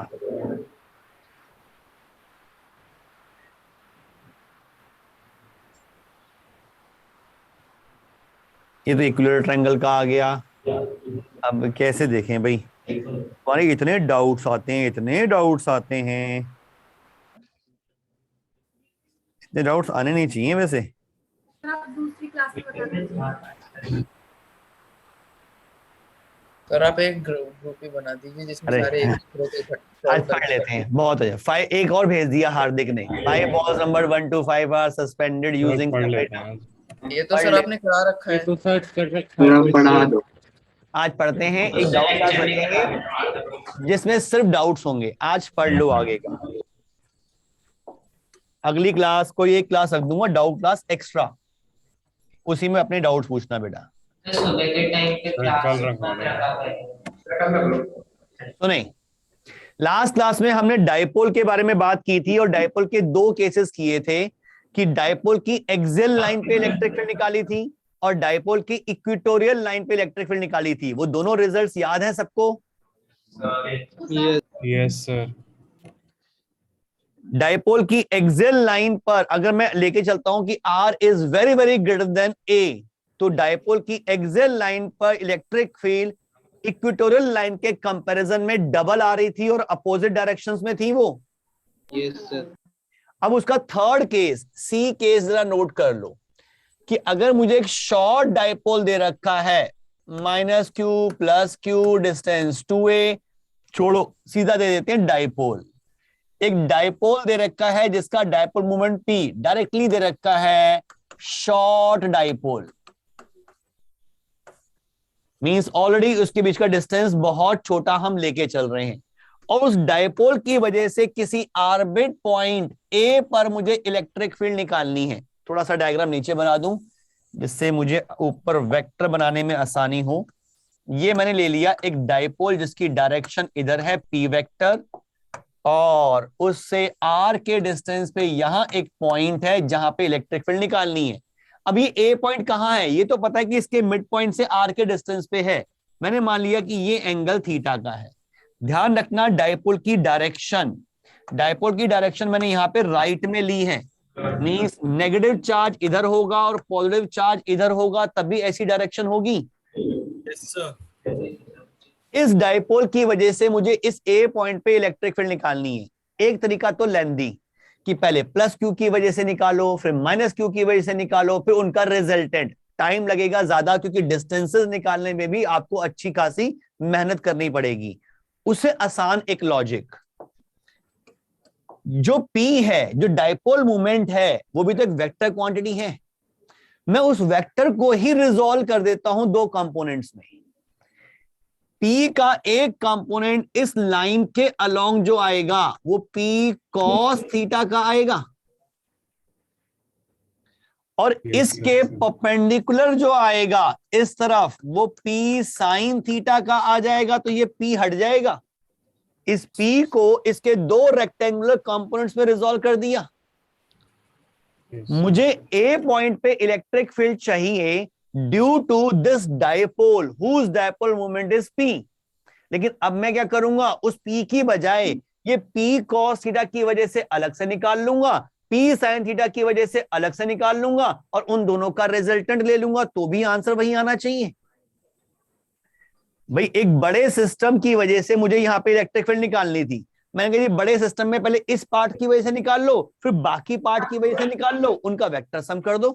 ये तो इक्विलेटरल ट्रायंगल का आ गया। अब कैसे देखें भाई, हमारे इतने डाउट्स आते हैं, इतने डाउट्स आते हैं, इतने डाउट्स आने नहीं चाहिए वैसे। आप दूसरी क्लास में बता दीजिए। सर आप एक ग्रुप ही बना दीजिए जिसमें अरे, सारे एक दूसरे को इकट्ठा आज solve पढ़ करके लेते हैं, बहुत हो जाए। 5 एक और भेज दिया हार्दिक ने, 5 balls number 1 to 5 are suspended using पढ़ लेते हैं आज। ये तो पढ़ सर ले। आपने करा रखा ये है। तो सर्च कर रखा मेरा है पढ़ा question। दो। आज पढ़ते हैं, एक डाउट क्लास रखेंगे जिसमें सिर्फ डाउट्स होंगे। आज पढ़ लो आगे का। अगली क्लास कोई एक क्लास रख दूंगा, डाउट क्लास एक्स्ट्रा, उसी में अपने डाउट्स पूछना बेटा। सुबह के टाइम पे क्लास कल रखवा तो नहीं, लास्ट क्लास में हमने डाइपोल के बारे में बात की थी और डाइपोल के 2 केसेस किए थे कि डाइपोल की एक्सियल लाइन पे इलेक्ट्रिक फील्ड निकाली थी और डाइपोल की इक्वेटोरियल लाइन पे इलेक्ट्रिक फील्ड निकाली थी। वो दोनों रिजल्ट्स याद हैं सबको? Yes sir. डाइपोल की एक्सियल लाइन पर अगर मैं लेके चलता हूं कि R is very very greater then A, तो डाइपोल की एक्सियल लाइन पर इलेक्ट्रिक फील्ड इक्वेटोरियल लाइन के कंपैरिजन में डबल आ रही थी और अपोजिट डायरेक्शंस में थी वो। Yes sir. अब उसका थर्ड केस, C केस जरा नोट कर लो कि अगर मुझे एक शॉर्ट डाइपोल दे रखा है -q + q डिस्टेंस 2a, छोड़ो सीधा दे देते हैं डाइपोल। एक डाइपोल दे रखा है जिसका डाइपोल मोमेंट P डायरेक्टली दे रखा है शॉर्ट डाइपोल, मींस ऑलरेडी उसके बीच का डिस्टेंस बहुत छोटा हम लेके चल रहे हैं और उस डाइपोल की वजह से किसी ऑर्बिट पॉइंट A पर मुझे इलेक्ट्रिक फील्ड निकालनी है। थोड़ा सा डायग्राम नीचे बना दूं जिससे मुझे ऊपर वेक्टर बनाने में आसानी हो। ये मैंने ले लिया एक डाइपोल जिसकी डायरेक्शन इधर है P वेक्टर और उससे R के डिस्टेंस पे यहां एक पॉइंट है जहां पे इलेक्ट्रिक फील्ड निकालनी है। अब ये A पॉइंट कहां है? ये तो पता है कि इसके मिड पॉइंट से R के डिस्टेंस पे है। मैंने मान लिया कि ये एंगल थीटा का है। ध्यान रखना डाइपोल की डायरेक्शन मैंने यहां पे राइट में ली है, मींस नेगेटिव चार्ज इधर होगा और पॉजिटिव चार्ज इधर होगा, तभी ऐसी डायरेक्शन होगी। इस डाइपोल की वजह से मुझे इस A पॉइंट पे इलेक्ट्रिक फील्ड निकालनी है। एक तरीका तो लेंदी कि पहले +q की वजह से निकालो, फिर -q की वजह से निकालो, फिर उनका रिजल्टेंट। टाइम लगेगा ज्यादा क्योंकि डिस्टेंसेस निकालने में भी आपको अच्छी खासी मेहनत करनी पड़ेगी। उससे आसान एक लॉजिक, जो P है, जो डाइपोल मोमेंट है, वो भी तो एक वेक्टर क्वांटिटी है। मैं उस वेक्टर को ही रिजॉल्व कर देता हूं 2 कंपोनेंट्स में। P का एक कंपोनेंट इस लाइन के अलोंग जो आएगा वो P cos थीटा का आएगा और इसके परपेंडिकुलर जो आएगा इस तरफ वो P sin थीटा का आ जाएगा, तो ये P हट जाएगा। इस P को इसके 2 रेक्टेंगुलर कंपोनेंट्स में रिजॉल्व कर दिया। मुझे A पॉइंट पे इलेक्ट्रिक फील्ड चाहिए due to this dipole whose dipole moment is P। लेकिन अब मैं क्या करूंगा, उस P की बजाय ये P cos थीटा की वजह से अलग से निकाल लूंगा, P sin थीटा की वजह से अलग से निकाल लूंगा और उन दोनों का रिजल्टेंट ले लूंगा, तो भी आंसर वही आना चाहिए। भाई एक बड़े सिस्टम की वजह से मुझे यहां पे इलेक्ट्रिक फील्ड निकालनी थी। मैंने कहा बड़े सिस्टम में पहले इस पार्ट की वजह से निकाल लो, फिर बाकी पार्ट की वजह से निकाल लो, उनका वेक्टर सम कर दो।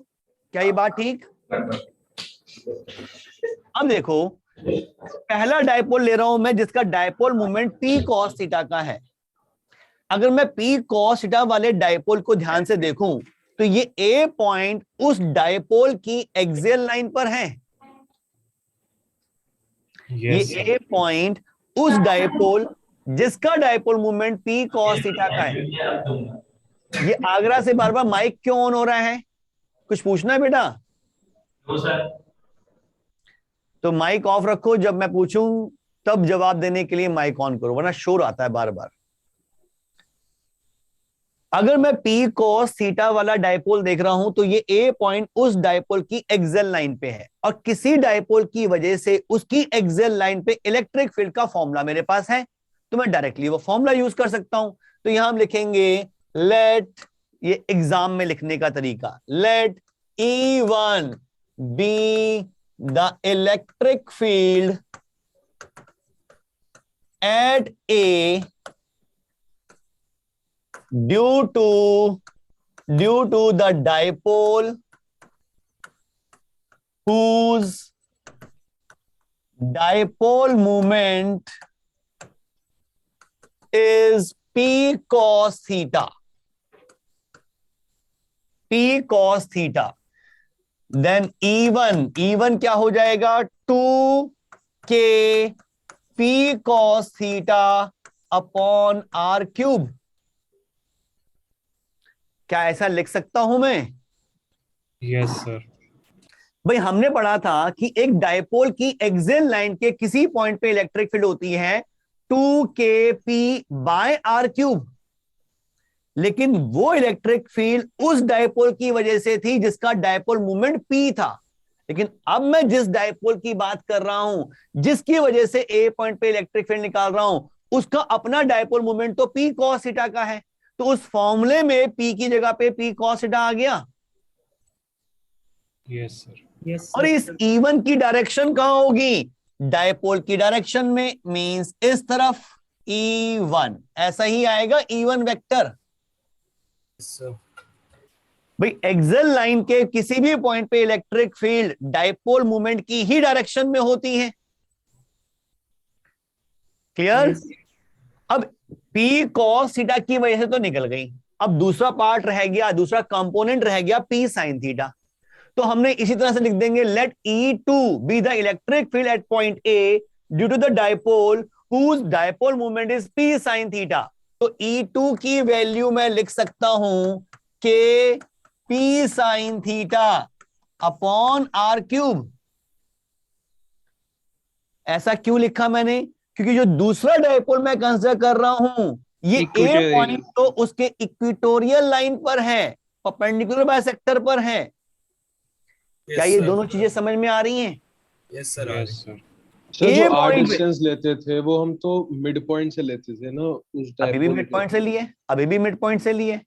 क्या ये बात ठीक? अब देखो, पहला डाइपोल ले रहा हूं मैं जिसका dipole moment P cos theta का है। अगर मैं P cos थीटा वाले डाइपोल को ध्यान से देखूं तो ये A पॉइंट उस डाइपोल की एक्सियल लाइन पर है। ये A पॉइंट उस डाइपोल जिसका dipole moment P cos theta का है। ये आगरा से बार बार माइक क्यों ऑन हो रहा है? कुछ पूछना है बेटा? तो माइक ऑफ रखो, जब मैं पूछूं तब जवाब देने के लिए माइक ऑन करो, वरना शोर आता है बार बार। अगर मैं P cos थीटा वाला डाइपोल देख रहा हूं तो ये A पॉइंट उस डाइपोल की एक्सियल लाइन पे है और किसी डाइपोल की वजह से उसकी एक्सियल लाइन पे इलेक्ट्रिक फील्ड का फॉर्मूला मेरे पास है, तो मैं डायरेक्टली वो फॉर्मूला यूज कर सकता हूं। तो यहां हम लिखेंगे लेट, ये एग्जाम में लिखने का तरीका, let E1 be the electric field at A due to the dipole whose dipole moment is P cos theta. P cos theta. Then E1 क्या हो जाएगा? 2K P cos theta upon R cube. क्या ऐसा लिख सकता हूं मैं? Yes sir. भाई हमने पढ़ा था कि एक डायपोल की एक्सियल लाइन के किसी पॉइंट पे इलेक्ट्रिक फील्ड होती है 2kp/r³, लेकिन वो इलेक्ट्रिक फील्ड उस डायपोल की वजह से थी जिसका डायपोल मोमेंट p था। लेकिन अब मैं जिस डायपोल की बात कर रहा हूं, जिसकी वजह से ए पॉइंट पे इलेक्ट्रिक फील्ड निकाल रहा हूं, उसका अपना डायपोल मोमेंट तो p cos थीटा का है। तो उस फॉर्मूले में p की जगह पे p cos थीटा आ गया। Yes sir. और इस E1 की डायरेक्शन कहां होगी? डायपोल की डायरेक्शन में, मींस इस तरफ E1, ऐसा ही आएगा E1 वेक्टर। भाई एक्सियल लाइन के किसी भी पॉइंट पे इलेक्ट्रिक फील्ड डायपोल मोमेंट की ही डायरेक्शन में होती है। क्लियर? अब P cos थीटा की वजह से तो निकल गई, अब दूसरा पार्ट रह गया, दूसरा कंपोनेंट रह गया P sin थीटा। तो हमने इसी तरह से लिख देंगे, let E2 be the electric field at point A due to the dipole whose dipole moment is P sin theta. तो E2 की वैल्यू मैं लिख सकता हूं कि P sin theta upon R³। ऐसा क्यों लिखा मैंने? क्योंकि जो दूसरा डायपोल मैं कंसीडर कर रहा हूं, ये A पॉइंट तो उसके इक्वेटोरियल लाइन पर है, परपेंडिकुलर बाइसेक्टर पर है। क्या ये दोनों चीजें समझ में आ रही हैं? Yes sir. सर जो आर डिस्टेंस लेते थे वो हम तो मिड पॉइंट से लेते थे ना, उस अभी भी मिड पॉइंट से लिए, अभी भी मिड पॉइंट से लिए,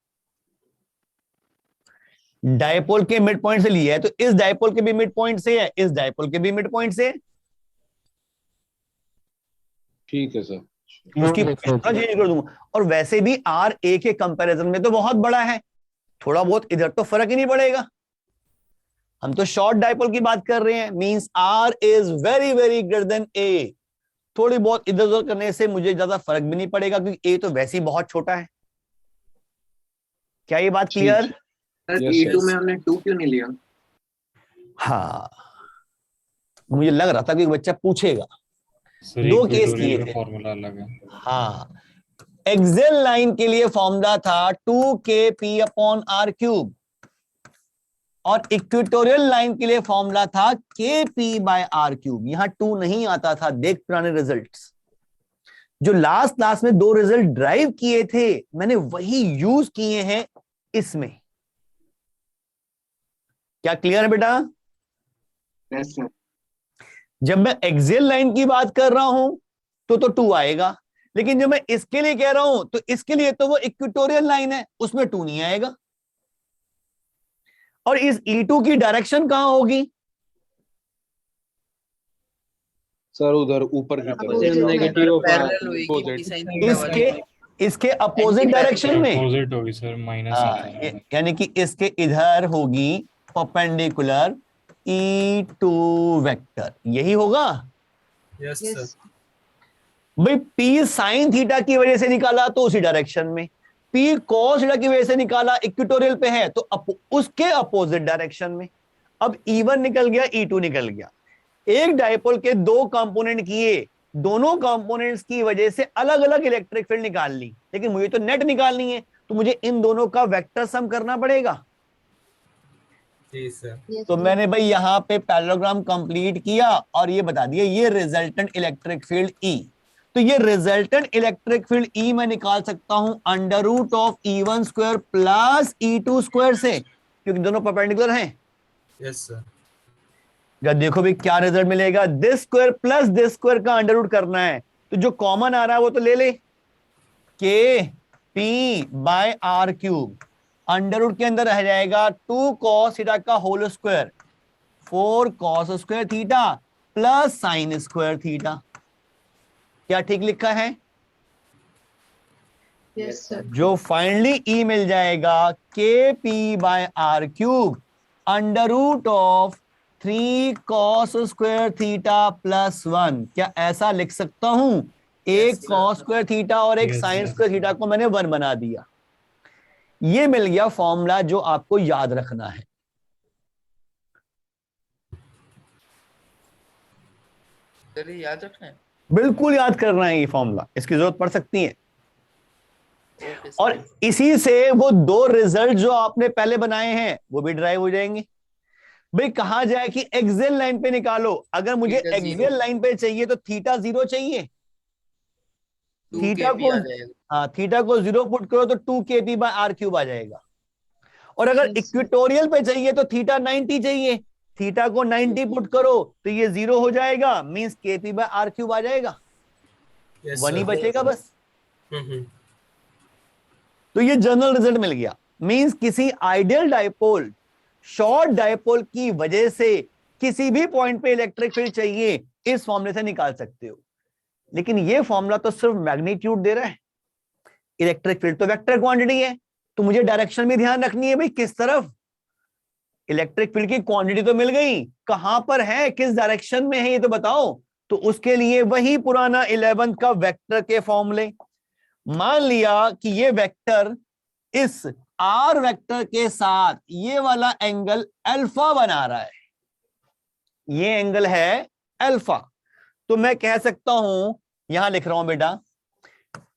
डायपोल के मिड पॉइंट से लिए है। तो इस डायपोल के भी मिड पॉइंट से है, इस डायपोल के भी मिड पॉइंट से। ठीक है सर, उसकी चेंज कर दूंगा। और वैसे भी आर ए के कंपैरिजन में तो बहुत बड़ा है, थोड़ा बहुत इधर तो फर्क ही नहीं पड़ेगा। हम तो शॉर्ट डायपोल की बात कर रहे हैं, means R is very very greater than A. थोड़ी बहुत इधर उधर करने से मुझे ज्यादा फर्क भी नहीं पड़ेगा, क्योंकि ए तो वैसे ही बहुत छोटा है। क्या ये बात क्लियर? E2 में हमने 2 क्यों नहीं लिया? हाँ, मुझे लग रहा था कि बच्चा पूछेगा। दो केस किए थे। फॉर्मूला अलग है। हाँ, एक्सियल लाइन के लिए फॉर्मूला था 2kp/r³, और इक्वेटोरियल लाइन के लिए फॉर्मूला था kp/r³। यहां 2 नहीं आता था। देख पुराने रिजल्ट्स, जो लास्ट क्लास में 2 रिजल्ट ड्राइव किए थे, मैंने वही यूज किए हैं इसमें। क्या क्लियर है बेटा? Yes sir. जब मैं एक्सियल लाइन की बात कर रहा हूं तो 2 आएगा, लेकिन जब मैं इसके लिए कह रहा हूं तो इसके लिए तो वो इक्वेटोरियल लाइन है, उसमें 2 नहीं आएगा। और इस E2 की डायरेक्शन कहां होगी? सर उधर ऊपर की तरफ, इसके अपोजिट डायरेक्शन में, अपोजिट होगी सर, माइनस। यानी कि इसके इधर होगी परपेंडिकुलर E2 वेक्टर, यही होगा। Yes sir. भाई P sin थीटा की वजह से निकाला तो उसी डायरेक्शन में, P cos थीटा की वजह से निकाला इक्वेटोरियल पे है तो उसके अपोजिट डायरेक्शन में। अब E1 निकल गया, E2 निकल गया। एक डायपोल के 2 कंपोनेंट किए, दोनों कंपोनेंट्स की वजह से अलग अलग इलेक्ट्रिक फील्ड निकाल ली, लेकिन मुझे तो नेट निकालनी है, तो मुझे इन दोनों का वेक्टर सम करना पड़ेगा। जी सर। तो मैंने भाई यहाँ पे पैरेललोग्राम कंप्लीट किया और ये बता दिया, ये रिजल्टेंट इलेक्ट्रिक फील्ड E। तो ये रिजल्टेंट इलेक्ट्रिक फील्ड E मैं निकाल सकता हूं √of E1 square plus E2 square से, क्योंकि दोनों परपेंडिकुलर हैं। Yes sir. जब देखो भी क्या रिजल्ट मिलेगा, this square plus this square का अंडर रूट करना है, तो जो कॉमन आ रहा है वो तो ले ले, kp/r³। अंडर रूट के अंदर रह जाएगा 2 cos थीटा का whole square, 4 cos square theta plus sine square theta. क्या ठीक लिखा है? Yes sir. जो फाइनली E मिल जाएगा kp/r³ √of 3 cos square theta plus 1, क्या ऐसा लिख सकता हूं? एक cos स्क्वायर थीटा और एक sin स्क्वायर थीटा को मैंने 1 बना दिया। ये मिल गया फॉर्मूला जो आपको याद रखना है। चलिए याद रखना है, बिल्कुल याद करना है, ये फॉर्मूला इसकी जरूरत पड़ सकती है। और इसी से वो 2 रिजल्ट जो आपने पहले बनाए हैं वो भी ड्राइव हो जाएंगे। भाई कहा जाए कि एक्सेल लाइन पे निकालो, अगर मुझे एक्सेल लाइन पे चाहिए तो थीटा 0 चाहिए, थीटा को, हाँ थीटा को 0 पुट करो तो 2kp/r³ आ जाएगा। और अगर इक्वेटोरियल पे चाहिए तो थीटा 90 चाहिए, थीटा को 90 पुट करो तो ये 0 हो जाएगा, मींस kp/r³ आ जाएगा, 1 ही बचेगा बस। तो ये जनरल रिजल्ट मिल गया। मींस किसी आइडियल डाइपोल, शॉर्ट डाइपोल की वजह से किसी भी पॉइंट पे इलेक्ट्रिक फील्ड चाहिए, इस फॉर्मूले से निकाल सकते हो। लेकिन ये फॉर्मूला तो सिर्फ मैग्नीट्यूड दे रहा है, इलेक्ट्रिक फील्ड तो वेक्टर क्वांटिटी है, तो मुझे डायरेक्शन भी ध्यान रखनी है भाई, किस तरफ। इलेक्ट्रिक फील्ड की क्वांटिटी तो मिल गई, कहां पर है, किस डायरेक्शन में है ये तो बताओ। तो उसके लिए वही पुराना 11th का वेक्टर के फॉर्मूले। मान लिया कि ये वेक्टर इस आर वेक्टर के साथ ये वाला एंगल अल्फा बना रहा है, ये एंगल है अल्फा, तो मैं कह सकता हूं, यहां लिख रहा हूं बेटा,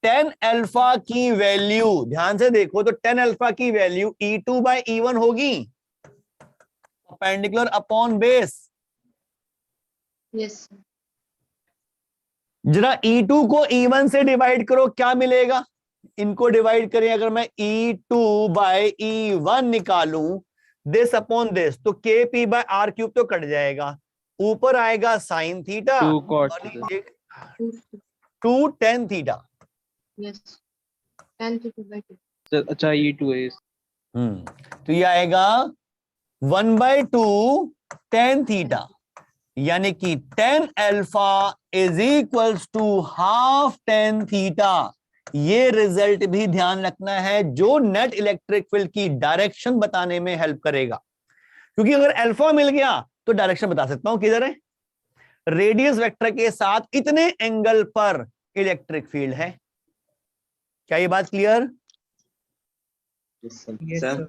tan अल्फा की वैल्यू, ध्यान से देखो, तो tan अल्फा की वैल्यू E2/E1 होगी, परपेंडिकुलर अपॉन बेस। यस जरा E2 को E1 से डिवाइड करो, क्या मिलेगा? इनको डिवाइड करें अगर मैं E2/E1 निकालूं, दिस अपॉन दिस, तो kp/r³ तो कट जाएगा, ऊपर आएगा sin theta, 2 tan theta. Yes tan θ/2। अच्छा E2 है। तो ये आएगा 1/2 tan थीटा, यानी कि tan alpha is equals to half tan theta. ये रिजल्ट भी ध्यान रखना है, जो नेट इलेक्ट्रिक फील्ड की डायरेक्शन बताने में हेल्प करेगा। क्योंकि अगर अल्फा मिल गया तो डायरेक्शन बता सकता हूं किधर है, रेडियस वेक्टर के साथ इतने एंगल पर इलेक्ट्रिक फील्ड है। क्या ये बात क्लियर? सर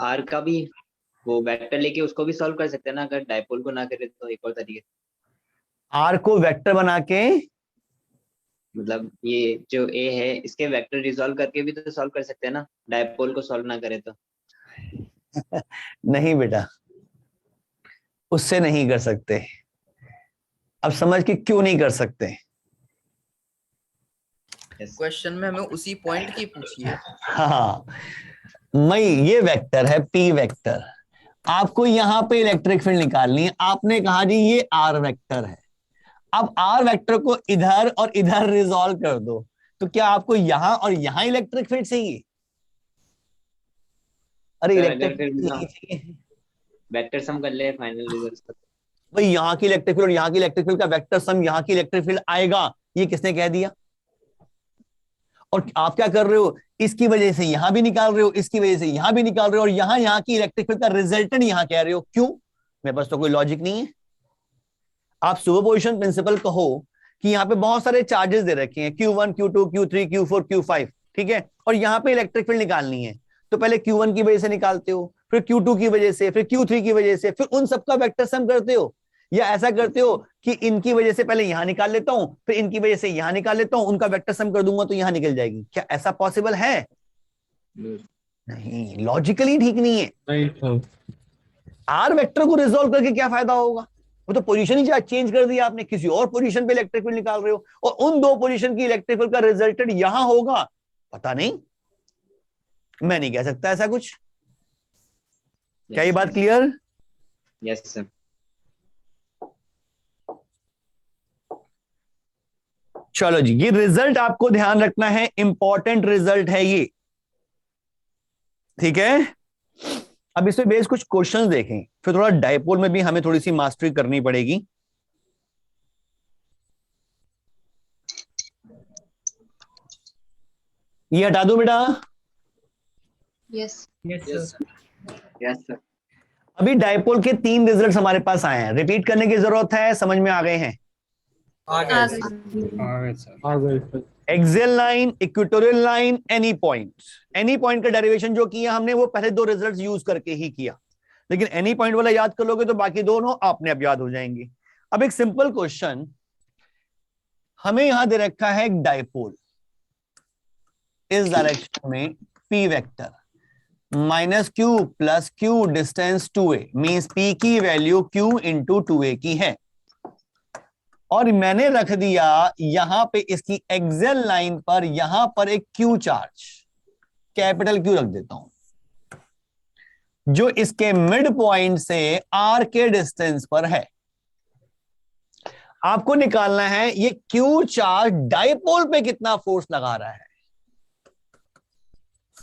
आर का भी वो वेक्टर लेके उसको भी सॉल्व कर सकते हैं ना, अगर डाइपोल को ना करे तो एक और तरीके। आर को वेक्टर बना के, मतलब ये जो ए है इसके वेक्टर रिजॉल्व करके भी तो सॉल्व कर सकते हैं ना, डाइपोल को सॉल्व ना करे तो। नहीं बेटा, उससे नहीं कर सकते। अब समझ के क्यों नहीं कर सकते। क्वेश्चन में हमें उसी पॉइंट की पूछी है। हाँ, मैं ये वेक्टर है पी वेक्टर, आपको यहां पे इलेक्ट्रिक फील्ड निकालनी है, आपने कहा जी ये आर वेक्टर है। अब आर वेक्टर को इधर और इधर रिजॉल्व कर दो, तो क्या आपको यहां और यहां इलेक्ट्रिक फील्ड चाहिए? अरे इलेक्ट्रिक फील्ड वेक्टर सम कर ले फाइनल रिजल्ट। भाई यहाँ की इलेक्ट्रिक फील्ड और यहाँ की इलेक्ट्रिक फील्ड का वेक्टर सम यहाँ की इलेक्ट्रिक फील्ड आएगा, ये किसने कह दिया? और आप क्या कर रहे हो, इसकी वजह से यहां भी निकाल रहे हो, इसकी वजह से यहां भी निकाल रहे हो, और यहाँ की इलेक्ट्रिक फील्ड का रिजल्टेंट यहां कह रहे हो। क्यों? मेरे पास तो कोई लॉजिक नहीं है। आप सुपरपोजिशन प्रिंसिपल कहो कि यहाँ पे बहुत सारे चार्जेस दे रखे हैं, Q1, Q2, Q3, Q4, Q5, ठीक है, और यहाँ पे इलेक्ट्रिक फील्ड निकालनी है, तो पहले Q1 की वजह से निकालते हो, फिर Q2 की वजह से, फिर Q3 की वजह से, फिर उन सबका वेक्टर सम करते हो, या ऐसा करते हो कि इनकी वजह से पहले यहां निकाल लेता हूं, फिर इनकी वजह से यहां निकाल लेता हूं, उनका वेक्टर सम कर दूंगा तो यहां निकल जाएगी। क्या ऐसा पॉसिबल है? नहीं, लॉजिकली ठीक नहीं है। आर वेक्टर को रिजॉल्व करके क्या फायदा होगा? वो तो पोजीशन ही चेंज कर दिया आपने, किसी और पोजीशन पे इलेक्ट्रिक फील्ड निकाल रहे हो, और उन दो पोजीशन की इलेक्ट्रिक फील्ड का रिजल्टेंट यहां होगा, पता नहीं, मैं नहीं कह सकता ऐसा कुछ। क्या ये बात क्लियर? Yes sir. चलो जी, ये रिजल्ट आपको ध्यान रखना है, इंपॉर्टेंट रिजल्ट है ये, ठीक है। अब इसमें बेस कुछ क्वेश्चंस देखें, फिर थोड़ा डाइपोल में भी हमें थोड़ी सी मास्टरी करनी पड़ेगी। ये हटा दो बेटा। Yes yes sir. अभी डायपोल के 3 रिजल्ट्स हमारे पास आए हैं, रिपीट करने की जरूरत है? समझ में आ गए हैं? आ गए sir. Axial line, equatorial line, any point. Any point का डेरिवेशन जो किया हमने वो पहले 2 रिजल्ट्स यूज करके ही किया, लेकिन एनी पॉइंट वाला याद कर लोगे तो बाकी दोनों आपने अब याद हो जाएंगे। अब एक सिंपल क्वेश्चन, हमें यहां दे रखा है एक डायपोल इस डायरेक्शन में p vector -q plus q distance 2a, means p की वैल्यू q इंटू 2a की है, और मैंने रख दिया यहां पे इसकी एक्सियल लाइन पर, यहां पर एक q चार्ज, कैपिटल Q रख देता हूं, जो इसके मिड पॉइंट से r के डिस्टेंस पर है। आपको निकालना है ये q चार्ज डायपोल पे कितना फोर्स लगा रहा है।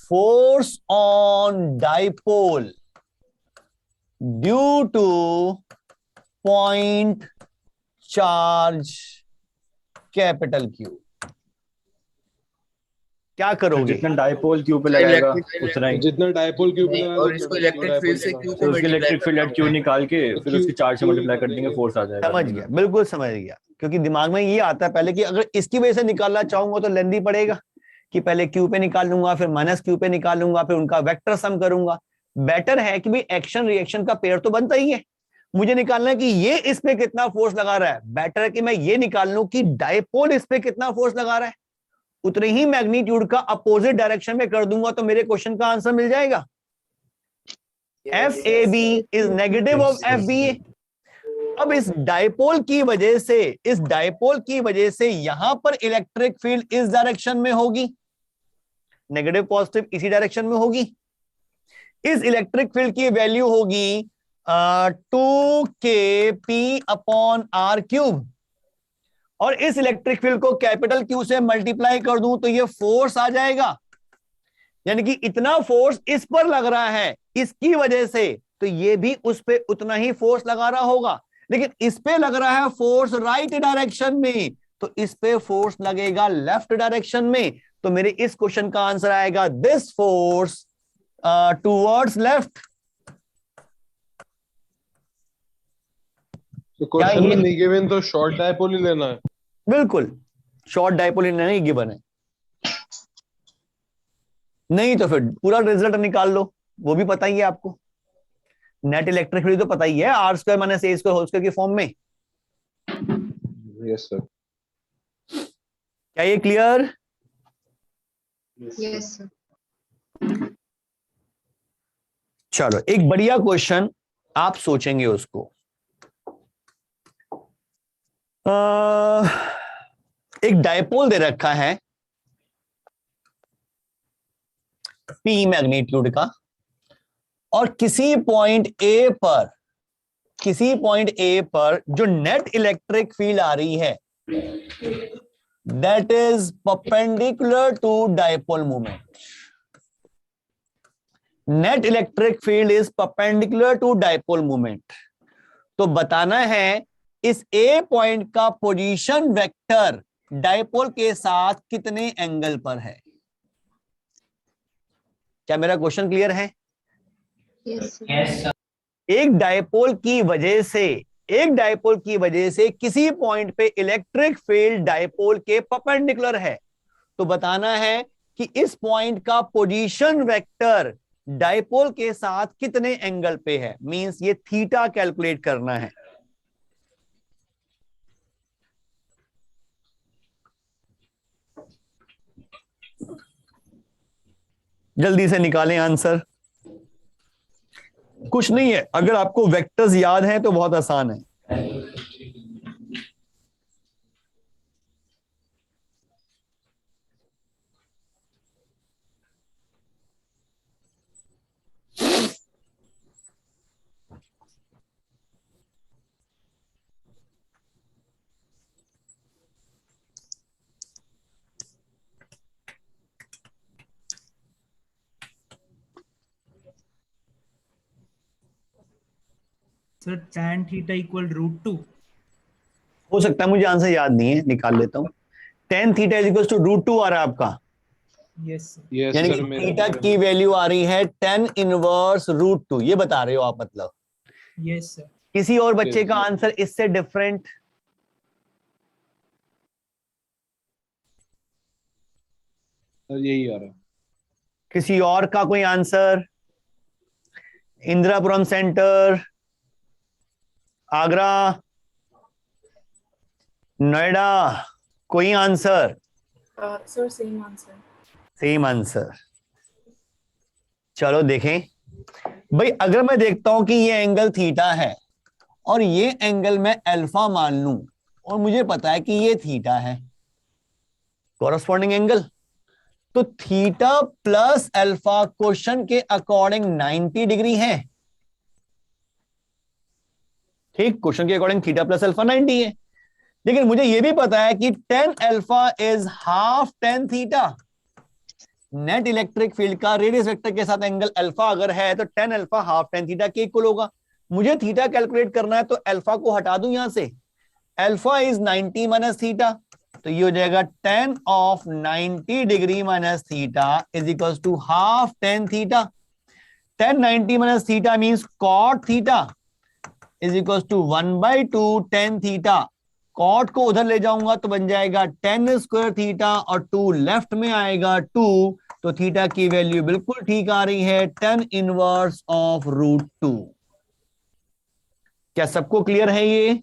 Force on dipole due two point charge capital Q। क्या करोगे? जितना डायपोल क्यू पे लगाएगा उतना ही, जितना डायपोल क्यू पे लगाएगा और इसको इलेक्ट्रिक फील्ड से क्यू तो उसके इलेक्ट्रिक फील्ड एट क्यू निकाल के फिर उसकी चार्ज से मल्टीप्लाई कर देंगे, फोर्स आ जाएगा। समझ गया, बिल्कुल समझ गया, क्योंकि दिमाग में ये आता है पहले कि अगर इसकी वजह से निकालना चाहूंगा तो लेंदी पड़ेगा कि पहले क्यू पे निकालूंगा, फिर माइनस क्यू पे निकालूंगा, फिर उनका वेक्टर सम करूंगा। बेटर है कि भाई एक्शन रिएक्शन का पेयर तो बनता ही है, मुझे निकालना है कि ये इस पे कितना फोर्स लगा रहा है। बेटर है कि मैं ये निकाल लूं कि डायपोल इस पे कितना फोर्स लगा रहा है, उतने ही मैग्नीट्यूड का अपोजिट डायरेक्शन में कर दूंगा तो मेरे क्वेश्चन का आंसर मिल जाएगा। FAB is negative of FBA। अब इस डायपोल की वजह से यहां पर इलेक्ट्रिक फील्ड इस डायरेक्शन में होगी, नेगेटिव पॉजिटिव इसी डायरेक्शन में होगी। इस इलेक्ट्रिक फील्ड की वैल्यू होगी 2kp/r³, और इस इलेक्ट्रिक फील्ड को कैपिटल Q से मल्टीप्लाई कर दूं तो ये फोर्स आ जाएगा, यानी कि इतना फोर्स इस पर लग रहा है इसकी वजह से, तो ये भी उस पे उतना ही फोर्स लगा रहा होगा। लेकिन इस पे लग रहा है फोर्स राइट डायरेक्शन में, तो इस पे फोर्स लगेगा लेफ्ट डायरेक्शन में। तो मेरे इस क्वेश्चन का आंसर आएगा दिस फोर्स टुवर्ड्स लेफ्ट। तो क्वेश्चन में नहीं गिवन तो शॉर्ट डायपोल ही लेना है। बिल्कुल, शॉर्ट डायपोल ही लेना ही गिवन है, नहीं तो फिर पूरा रिजल्ट निकाल लो, वो भी पता ही है आपको। नेट इलेक्ट्रिक फील्ड तो पता ही है, r² - a² होल स्क्वायर की फॉर्म में। Yes sir. क्या ये क्लियर? Yes sir. चलो एक बढ़िया क्वेश्चन आप सोचेंगे उसको। एक डायपोल दे रखा है P मैग्नीट्यूड का, और किसी पॉइंट A पर जो नेट इलेक्ट्रिक फील्ड आ रही है that is perpendicular to dipole moment. Net electric field is perpendicular to dipole moment. तो बताना है इस A पॉइंट का पोजीशन वेक्टर डायपोल के साथ कितने एंगल पर है। क्या मेरा क्वेश्चन क्लियर है? यस एक डायपोल की वजह से किसी पॉइंट पे इलेक्ट्रिक फील्ड डायपोल के परपेंडिकुलर है, तो बताना है कि इस पॉइंट का पोजीशन वेक्टर डायपोल के साथ कितने एंगल पे है, मींस ये थीटा कैलकुलेट करना है। जल्दी से निकालें आंसर। कुछ नहीं है, अगर आपको वेक्टर्स याद हैं तो बहुत आसान है। Sir tan theta equal √2। हो सकता है, मुझे आंसर याद नहीं है, निकाल लेता हूं। tan theta is equal to √2 आ रहा है आपका। Yes sir. यानी कि थीटा की वैल्यू आ रही है tan इनवर्स √2, ये बता रहे हो आप मतलब। Yes sir. किसी और बच्चे का आंसर इससे डिफरेंट? यही आ रहा है। किसी और का कोई आंसर? इंदिरापुरम सेंटर, आगरा, नोएडा, कोई answer? Sir same answer. Same answer. चलो देखें भाई, अगर मैं देखता हूं कि ये एंगल थीटा है और ये एंगल मैं अल्फा मान लूं और मुझे पता है कि ये थीटा है, कॉरस्पॉन्डिंग एंगल, तो थीटा प्लस अल्फा क्वेश्चन के अकॉर्डिंग 90 डिग्री है। ठीक, क्वेश्चन के अकॉर्डिंग थीटा प्लस अल्फा 90 है, लेकिन मुझे यह भी पता है कि tan alpha is half tan theta. Net electric field का रेडियस वेक्टर के साथ एंगल अल्फा अगर है तो tan alpha half tan theta के इक्वल होगा। मुझे थीटा कैलकुलेट करना है तो अल्फा को हटा दूं यहां से, अल्फा इज 90 माइनस थीटा, तो ये हो जाएगा tan of 90 degree minus theta is equal to half tan theta. tan 90 minus theta means cot theta is equal to 1/2 tan theta. Cot को उधर ले जाऊंगा तो बन जाएगा tan स्क्वायर थीटा और 2 लेफ्ट में आएगा 2, तो थीटा की वैल्यू बिल्कुल ठीक आ रही है, tan इनवर्स ऑफ √2। क्या सबको क्लियर है ये?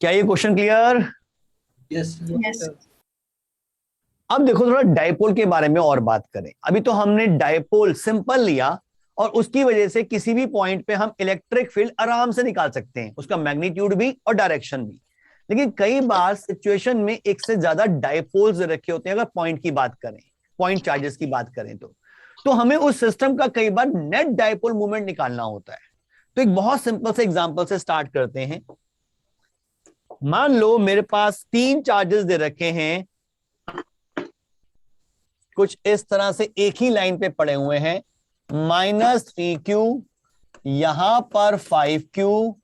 क्या ये क्वेश्चन क्लियर? यस। अब देखो थोड़ा डायपोल के बारे में और बात करें। अभी तो हमने डायपोल सिंपल लिया और उसकी वजह से किसी भी पॉइंट पे हम इलेक्ट्रिक फील्ड आराम से निकाल सकते हैं, उसका मैग्नीट्यूड भी और डायरेक्शन भी। लेकिन कई बार सिचुएशन में एक से ज्यादा डायपोल्स रखे होते हैं, अगर पॉइंट की बात करें, पॉइंट चार्जेस की बात करें तो हमें उस सिस्टम का कई बार नेट डायपोल मूवमेंट निकालना होता है। तो एक बहुत सिंपल से एग्जांपल से स्टार्ट करते हैं। मान लो मेरे पास 3 चार्जेस दे रखे हैं, कुछ इस तरह से एक ही लाइन पे पड़े हुए हैं, -3q, यहां पर 5q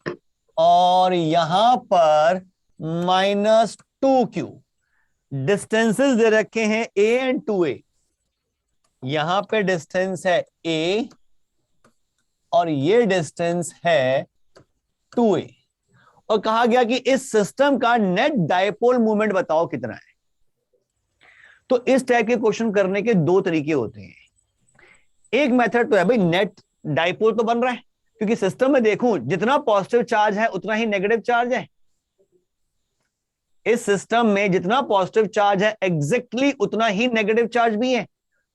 और यहां पर -2q। डिस्टेंसेस दे रखे हैं a एंड 2a, यहां पे डिस्टेंस है a और ये डिस्टेंस है 2a, और कहा गया कि इस सिस्टम का नेट डायपोल मूवमेंट बताओ कितना है। तो इस टाइप के क्वेश्चन करने के 2 तरीके होते हैं। एक मेथड तो है भाई नेट डायपोल तो बन रहा है, क्योंकि सिस्टम में देखूं जितना पॉजिटिव चार्ज है उतना ही नेगेटिव चार्ज है। इस सिस्टम में जितना पॉजिटिव चार्ज है एग्जैक्टली उतना ही नेगेटिव चार्ज भी है,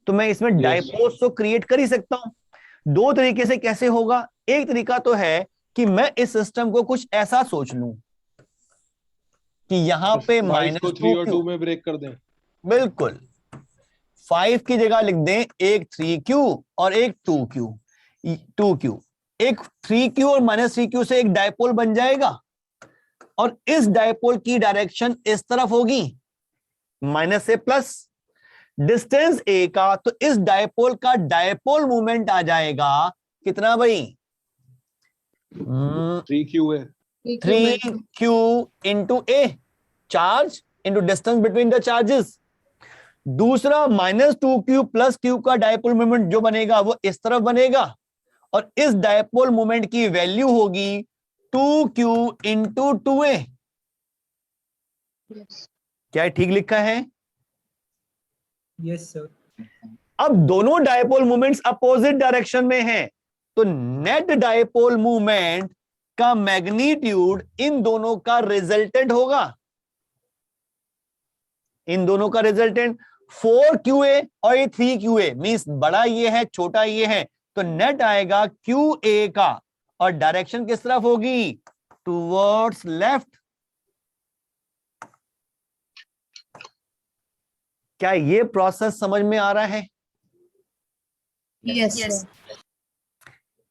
तो मैं इसमें डायपोल्स तो क्रिएट कर ही सकता हूं। 2 तरीके से कैसे होगा? एक तरीका तो है कि मैं इस सिस्टम को कुछ ऐसा सोच लूं कि यहां पे -3 और 2 में ब्रेक कर दें। बिल्कुल, 5 की जगह लिख दें एक 3q और एक 2q। एक 3q और -3q से एक डायपोल बन जाएगा, और इस डायपोल की डायरेक्शन इस तरफ होगी, माइनस से प्लस। डिस्टेंस a का, तो इस डायपोल का डायपोल मूवमेंट आ जाएगा कितना भाई? 3q है। 3q into a, charge into distance between the charges. दूसरा -2q प्लस q का डायपोल मोमेंट जो बनेगा वो इस तरफ बनेगा, और इस डायपोल मोमेंट की वैल्यू होगी 2q इंटू 2a। क्या ठीक लिखा है? Yes sir. अब दोनों डायपोल मोमेंट्स अपोजिट डायरेक्शन में हैं, तो नेट डायपोल मूवमेंट का मैग्नीट्यूड इन दोनों का रिजल्टेंट होगा। इन दोनों का रिजल्टेंट 4qa और ये 3qa, मींस बड़ा ये है छोटा ये है, तो नेट आएगा qa का, और डायरेक्शन किस तरफ होगी? Towards left. क्या ये प्रोसेस समझ में आ रहा है? यस।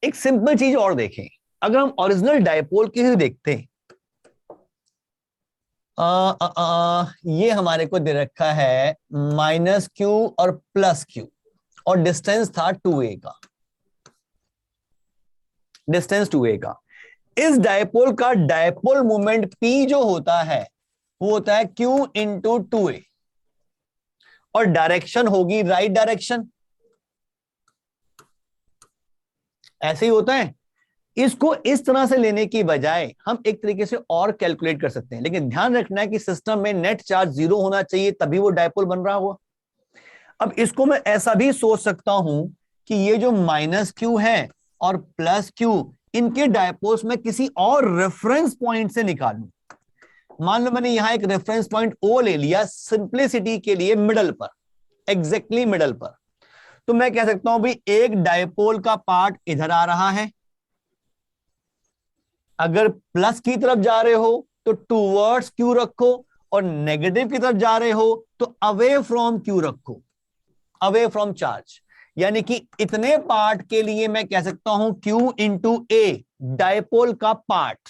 एक सिंपल चीज और देखें, अगर हम ओरिजिनल डायपोल की ही देखते हैं, ये हमारे को दे रखा है -q और +q, और डिस्टेंस था 2a का, डिस्टेंस 2a का। इस डायपोल का डायपोल मोमेंट p जो होता है वो होता है q इंटू 2a, और डायरेक्शन होगी राइट डायरेक्शन। ऐसे ही होता है। इसको इस तरह से लेने की बजाय हम एक तरीके से और कैलकुलेट कर सकते हैं, लेकिन ध्यान रखना है कि सिस्टम में नेट चार्ज 0 होना चाहिए, तभी वो डायपोल बन रहा हुआ। अब इसको मैं ऐसा भी सोच सकता हूं कि ये जो माइनस क्यू है और प्लस क्यू, इनके डायपोल्स में किसी और रेफरेंस पॉइंट से निकालूं। मान लो मैंने यहां एक रेफरेंस पॉइंट ओ ले लिया सिंप्लिसिटी के लिए, मिडल पर, एग्जैक्टली मिडल पर, तो मैं कह सकता हूं भाई एक डायपोल का पार्ट इधर आ रहा है, अगर प्लस की तरफ जा रहे हो तो टूवर्ड्स क्यू रखो, और नेगेटिव की तरफ जा रहे हो तो अवे फ्रॉम क्यू रखो, अवे फ्रॉम चार्ज। यानी कि इतने पार्ट के लिए मैं कह सकता हूं Q इंटू ए डायपोल का पार्ट,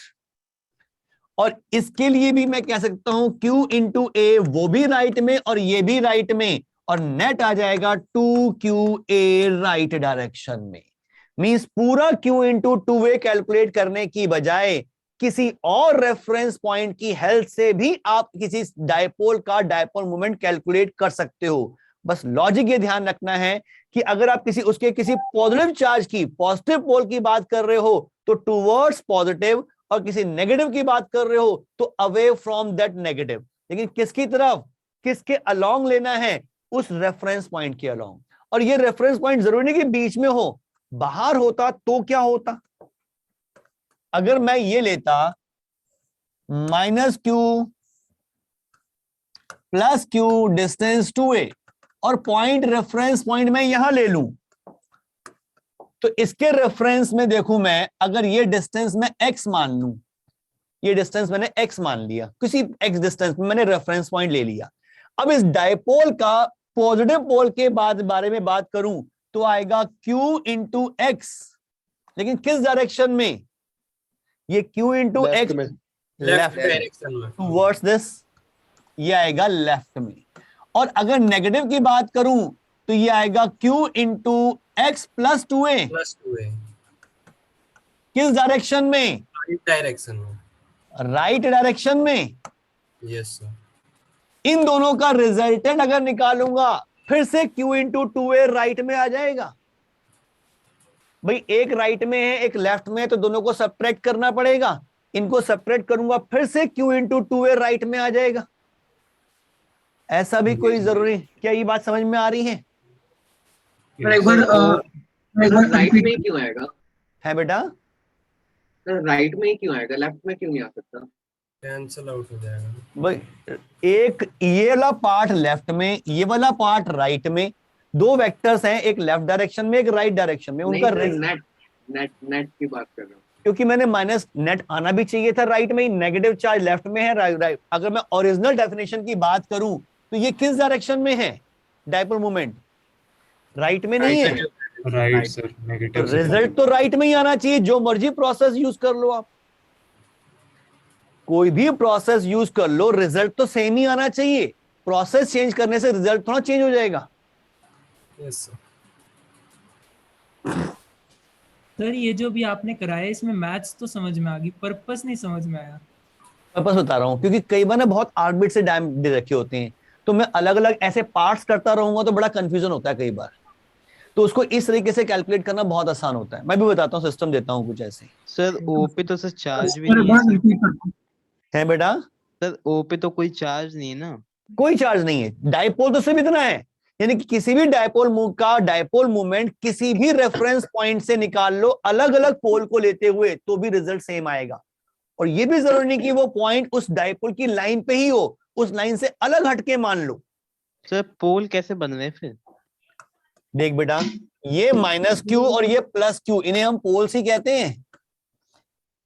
और इसके लिए भी मैं कह सकता हूं Q इंटू ए, वो भी राइट में और ये भी राइट में, और नेट आ जाएगा 2QA राइट डायरेक्शन में। मींस पूरा Q इंटू 2A कैलकुलेट करने की बजाय किसी और रेफरेंस पॉइंट की हेल्प से भी आप किसी डायपोल का डायपोल मोमेंट कैलकुलेट कर सकते हो। बस लॉजिक ये ध्यान रखना है कि अगर आप किसी पॉजिटिव चार्ज की, पॉजिटिव पोल की बात कर रहे हो तो टुवर्ड्स पॉजिटिव, और किसी नेगेटिव की बात कर रहे हो तो अवे फ्रॉम दैट नेगेटिव। लेकिन किसकी तरफ, किसके अलोंग लेना है, उस रेफरेंस पॉइंट के अलोंग। और ये रेफरेंस पॉइंट जरूरी नहीं कि बीच में हो, बाहर होता तो क्या होता। अगर मैं ये लेता -Q plus Q distance 2A, और पॉइंट रेफरेंस पॉइंट मैं यहां ले लूं, तो इसके रेफरेंस में देखूं मैं, अगर ये डिस्टेंस मैं x मान लूं, ये डिस्टेंस मैंने x मान लिया, किसी x डिस्टेंस में मैंने रेफरेंस पॉइंट ले लिया। अब इस डायपोल का पॉजिटिव पोल के बारे में बात करूं तो आएगा Q इंटू एक्स, लेकिन किस डायरेक्शन में, ये Q into x left direction में, टुवर्ड्स दिस, ये आएगा लेफ्ट में। और अगर नेगेटिव की बात करूं तो ये आएगा Q into x plus 2A, किस डायरेक्शन में, राइट डायरेक्शन में, राइट डायरेक्शन में। Yes sir. इन दोनों का रिजल्टेंट अगर निकालूंगा फिर से Q इंटू 2A राइट में आ जाएगा। भाई एक राइट में है एक लेफ्ट में है, तो दोनों को सेपरेट करना पड़ेगा, इनको सेपरेट करूंगा फिर से Q इंटू 2A राइट में आ जाएगा। ऐसा भी कोई जरूरी, क्या ये बात समझ में आ रही है? एक बार राइट में क्यों आएगा? है बेटा, राइट में ही क्यों आएगा, लेफ्ट में क्यों नहीं आ सकता? कैंसिल आउट हो जाएगा भाई एक ये वाला पार्ट लेफ्ट में, ये वाला पार्ट राइट में, दो वेक्टर्स हैं, एक लेफ्ट डायरेक्शन में एक राइट डायरेक्शन में, उनका नेट की बात कर रहा हूँ, क्योंकि मैंने माइनस नेट आना भी चाहिए था राइट में ही, नेगेटिव चार्ज लेफ्ट में है, राइट। अगर मैं ओरिजिनल डेफिनेशन की बात करूं तो ये किस डायरेक्शन में है डायपोल मोमेंट, राइट में नहीं है, राइट सर, नेगेटिव। रिजल्ट तो राइट में ही आना चाहिए। जो मर्जी प्रोसेस यूज कर लो आप, कोई भी प्रोसेस यूज कर लो, रिजल्ट तो सेम ही आना चाहिए। प्रोसेस चेंज करने से रिजल्ट थोड़ा चेंज हो जाएगा। Yes sir. सर ये जो भी आपने कराया इसमें मैथ्स तो समझ में आ गई, पर्पस नहीं समझ में आया। पर्पस बता रहा हूं क्योंकि कई बार ना बहुत आर्बिट से डैम दे रखे होते हैं, तो मैं अलग अलग ऐसे पार्ट्स करता रहूंगा तो बड़ा कंफ्यूजन होता है कई बार, तो उसको इस तरीके से कैलकुलेट करना बहुत आसान होता है। मैं भी बताता हूँ, सिस्टम देता हूँ कुछ ऐसे। सर ओ पे तो सर चार्ज भी नहीं है बेटा, सर ओ पे तो कोई चार्ज नहीं है ना, कोई चार्ज नहीं है। डायपोल तो सिर्फ इतना है, यानी कि किसी भी डायपोल का डायपोल मोमेंट किसी भी रेफरेंस पॉइंट से निकाल लो अलग अलग पोल को लेते हुए, तो भी रिजल्ट सेम आएगा। और ये भी जरूरी नहीं कि वो पॉइंट उस डायपोल की लाइन पे ही हो, उस लाइन से अलग हटके मान लो। सर पोल कैसे बन रहे फिर? देख बेटा, ये -Q और ये +Q, इन्हें हम पोल्स ही कहते हैं,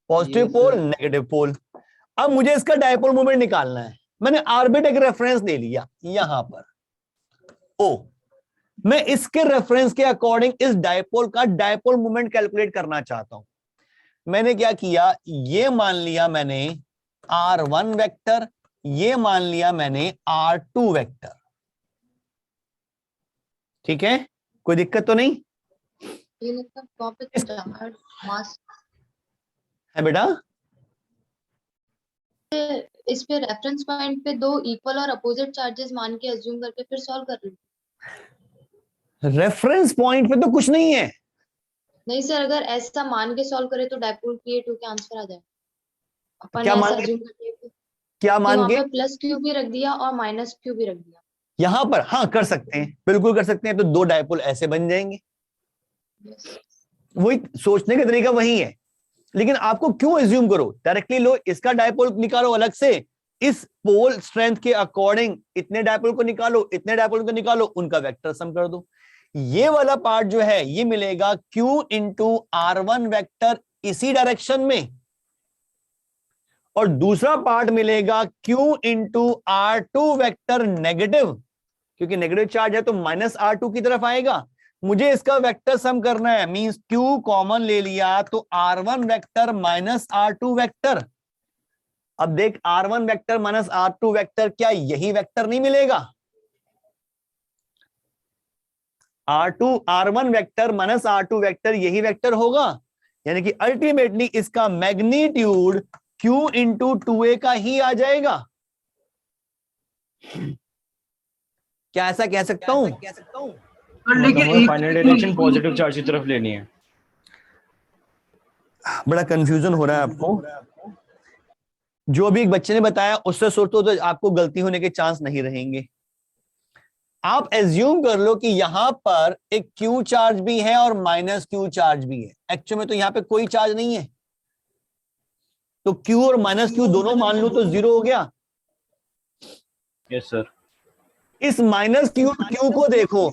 पॉजिटिव पोल नेगेटिव पोल। अब मुझे इसका डायपोल मोमेंट निकालना है। मैंने आर्बिट एक रेफरेंस ले लिया यहां पर O, मैं इसके रेफरेंस के अकॉर्डिंग इस डायपोल का डायपोल मोमेंट कैलकुलेट करना चाहता हूं। मैंने क्या किया, ये मान लिया मैंने R1 वेक्टर, ये मान लिया मैंने R2 वेक्टर। ठीक है, कोई दिक्कत तो नहीं है बेटा? इस पे रेफरेंस पॉइंट पे दो इक्वल और अपोजिट चार्जेस मान के अज्यूम करके फिर सॉल्व कर लो। रेफरेंस पॉइंट पे तो कुछ नहीं है, नहीं सर, अगर ऐसा मान के सॉल्व करे तो डायपोल क्रिएट होके आंसर आ जाए। अपन क्या ने मान ऐसा के? assume कर लिया कि क्या मान वहाँ के? पे प्लस क्यू भी रख दिया और माइनस क्यू भी रख दिया। यहां पर हाँ कर सकते हैं, बिल्कुल कर सकते हैं। तो दो डायपोल ऐसे बन जाएंगे। वही सोचने का तरीका वही है, लेकिन आपको क्यों एज्यूम करो, डायरेक्टली लो, इसका डायपोल निकालो अलग से, इस पोल स्ट्रेंथ के अकॉर्डिंग इतने डायपोल को निकालो, इतने डायपोल को निकालो, उनका वेक्टर सम कर दो। ये वाला पार्ट जो है ये मिलेगा Q इंटू R1 वेक्टर इसी डायरेक्शन में, और दूसरा पार्ट मिलेगा Q into R2 vector negative, क्योंकि नेगेटिव चार्ज है तो माइनस R2 की तरफ आएगा। मुझे इसका वेक्टर सम करना है, मींस Q कॉमन ले लिया तो R1 vector minus R2 vector. अब देख, R1 vector minus R2 vector, क्या यही वेक्टर नहीं मिलेगा? R1 vector minus R2 vector यही वेक्टर होगा, यानी कि अल्टीमेटली इसका मैग्नीट्यूड Q इंटू 2a का ही आ जाएगा। क्या ऐसा कह सकता हूं? लेकिन फाइनल डायरेक्शन पॉजिटिव चार्ज की तरफ लेनी है। बड़ा कंफ्यूजन हो रहा है आपको। जो भी एक बच्चे ने बताया उससे सोचो तो आपको गलती होने के चांस नहीं रहेंगे। आप एज्यूम कर लो कि यहां पर एक Q चार्ज भी है और माइनस Q चार्ज भी है। एक्चुअली में तो यहां पे कोई चार्ज नहीं है, तो Q और माइनस Q दोनों मान लो तो जीरो हो गया। Yes sir. इस माइनस Q को देखो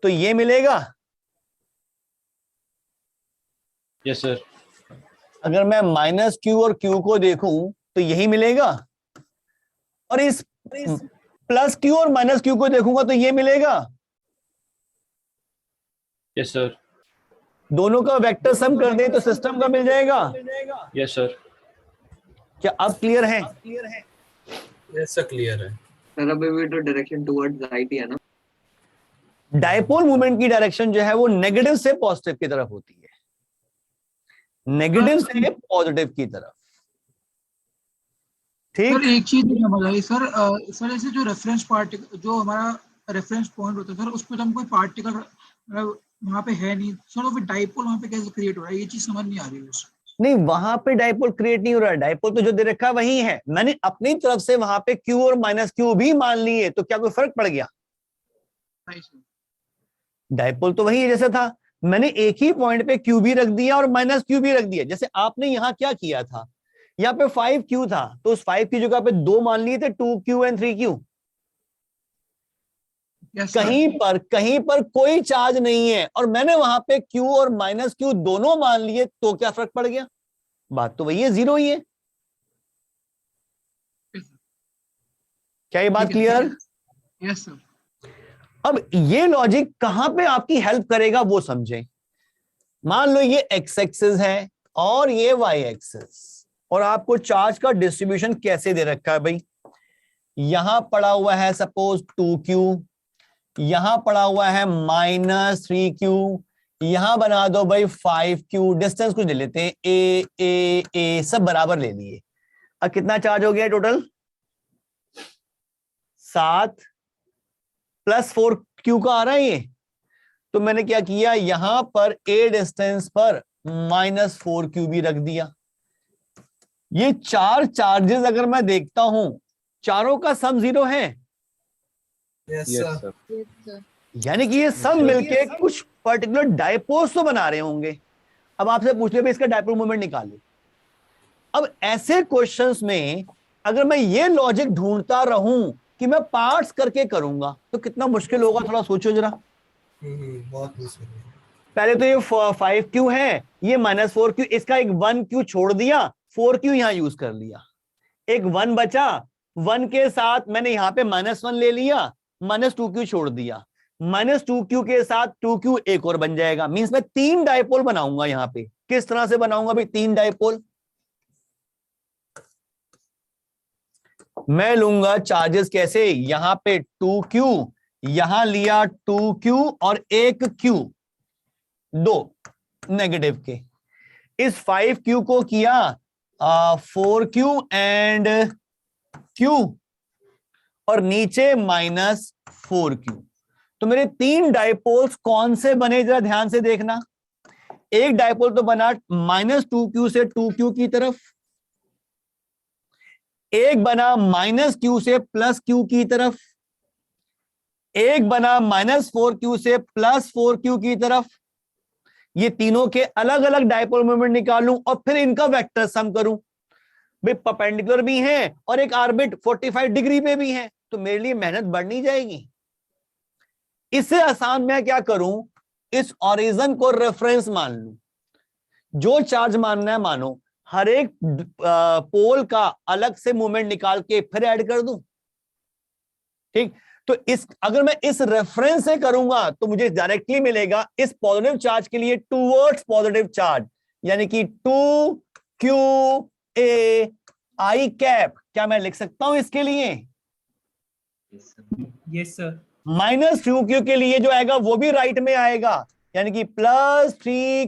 तो ये मिलेगा। Yes sir. अगर मैं माइनस Q और Q को देखूं तो यही मिलेगा, और इस प्लस Q और माइनस Q को देखूंगा तो ये मिलेगा। Yes sir. दोनों का वेक्टर सम कर दें तो सिस्टम का मिल जाएगा। Yes sir. क्या अब क्लियर है? यस सर, क्लियर है सर। अभी भी तो डायरेक्शन टुवर्ड्स राइट ही है ना। डायपोल मूवमेंट की डायरेक्शन जो है वो नेगेटिव से पॉजिटिव की तरफ होती है, नेगेटिव से पॉजिटिव की तरफ। ठीक। सर एक चीज नहीं समझ आई सर, सर ऐसे जो रेफरेंस पार्टिकल, जो हमारा रेफरेंस पॉइंट होता है सर, उस पर तो हम कोई पार्टिकल वहां पे है नहीं सर, तो फिर डाइपोल वहां पे कैसे क्रिएट हो रहा है, ये चीज समझ नहीं आ रही है। नहीं, वहां पे डाइपोल क्रिएट नहीं हो रहा है, डाइपोल तो जो दे रखा है वही है। मैंने अपनी तरफ से वहां पे Q और माइनस Q भी मान लिए, तो क्या कोई फर्क पड़ गया? डाइपोल तो वही है जैसे था। मैंने एक ही पॉइंट पे Q भी रख दिया और माइनस Q भी रख दिया। जैसे आपने यहाँ क्या किया था, यहाँ पे 5Q था तो उस 5 की जगह पे 2 मान लिए थे, 2Q एंड 3Q। कहीं पर कोई चार्ज नहीं है और मैंने वहां पे Q और माइनस Q दोनों मान लिए, तो क्या फर्क पड़ गया? बात तो वही है, जीरो ही है। क्या ये बात क्लियर? Yes sir. अब ये लॉजिक कहां पे आपकी हेल्प करेगा वो समझें। मान लो ये एक्स एक्सिस है और ये वाई एक्सिस, और आपको चार्ज का डिस्ट्रीब्यूशन कैसे दे रखा है भाई। यहां पड़ा हुआ है सपोज 2Q, यहां पड़ा हुआ है माइनस 3Q, यहां बना दो भाई 5Q। डिस्टेंस कुछ ले लेते हैं, ए सब बराबर ले लिए। अब कितना चार्ज हो गया टोटल? 7 प्लस 4Q का आ रहा है ये। तो मैंने क्या किया, यहां पर A डिस्टेंस पर माइनस 4Q भी रख दिया। ये चार चार्जेस अगर मैं देखता हूं, चारों का सम जीरो है। Yes sir. यानी कि ये सब मिलके कुछ पर्टिकुलर डायपोल्स तो बना रहे होंगे। अब आपसे पूछ ले भाई इसका डायपोल मोमेंट निकालो। अब ऐसे क्वेश्चंस में अगर मैं ये लॉजिक ढूंढता रहूं कि मैं पार्ट्स करके करूंगा तो कितना मुश्किल होगा, थोड़ा सोचो जरा। बहुत मुश्किल है। पहले तो ये 5Q है, ये माइनस 4Q, इसका एक 1Q छोड़ दिया, 4Q यहां यूज कर लिया, एक 1 बचा, 1 के साथ मैंने यहां पे -1 ले लिया, माइनस 2Q छोड़ दिया, माइनस 2Q के साथ 2Q एक और बन जाएगा। मींस मैं 3 डायपोल बनाऊंगा यहां पे। किस तरह से बनाऊंगा भाई 3 डायपोल? मैं लूंगा चार्जेस कैसे, यहां पे 2Q, यहां लिया 2Q और एक Q, 2 नेगेटिव के। इस 5Q को किया 4Q एंड Q, और नीचे माइनस 4Q। तो मेरे 3 डायपोल्स कौन से बने, जरा ध्यान से देखना। एक डायपोल तो बना -2q से 2q की तरफ, एक बना -q से +q की तरफ, एक बना -4q से +4q की तरफ। ये तीनों के अलग अलग डायपोल मोमेंट निकालूं और फिर इनका वेक्टर सम करूं। भाई परपेंडिकुलर भी हैं और एक ऑर्बिट 45 डिग्री पे भी है, तो मेरे लिए मेहनत बढ़नी जाएगी। इससे आसान मैं क्या करूं, इस ओरिजिन को रेफरेंस मान लूं, जो चार्ज मानना है मानो, हर एक पोल का अलग से मूवमेंट निकाल के फिर ऐड कर दूं। ठीक, तो इस अगर मैं इस रेफरेंस से करूंगा तो मुझे डायरेक्टली मिलेगा इस पॉजिटिव चार्ज के लिए टूवर्ड्स पॉजिटिव चार्ज, यानी कि 2qa i कैप। क्या मैं लिख सकता हूं इसके लिए? Yes sir. -2q के लिए जो आएगा वो भी राइट में आएगा, यानी कि +3।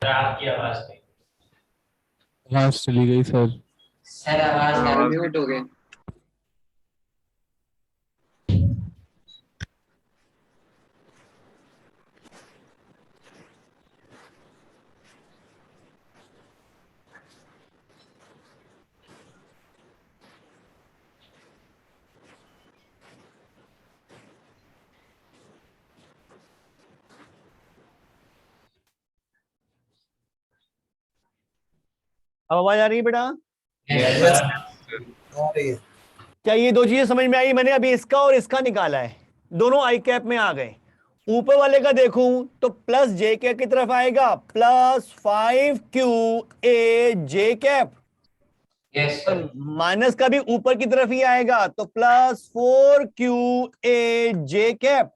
आपकी आवाज आवाज चली गई सर। सर आवाज म्यूट हो गए। अब आवाज आ रही है बेटा? क्या ये दो चीजें समझ में आई? मैंने अभी इसका और इसका निकाला है, दोनों आई कैप में आ गए। ऊपर वाले का देखूं तो +j कैप की तरफ आएगा, +5qa j कैप। माइनस का भी ऊपर की तरफ ही आएगा, तो +4qa j कैप।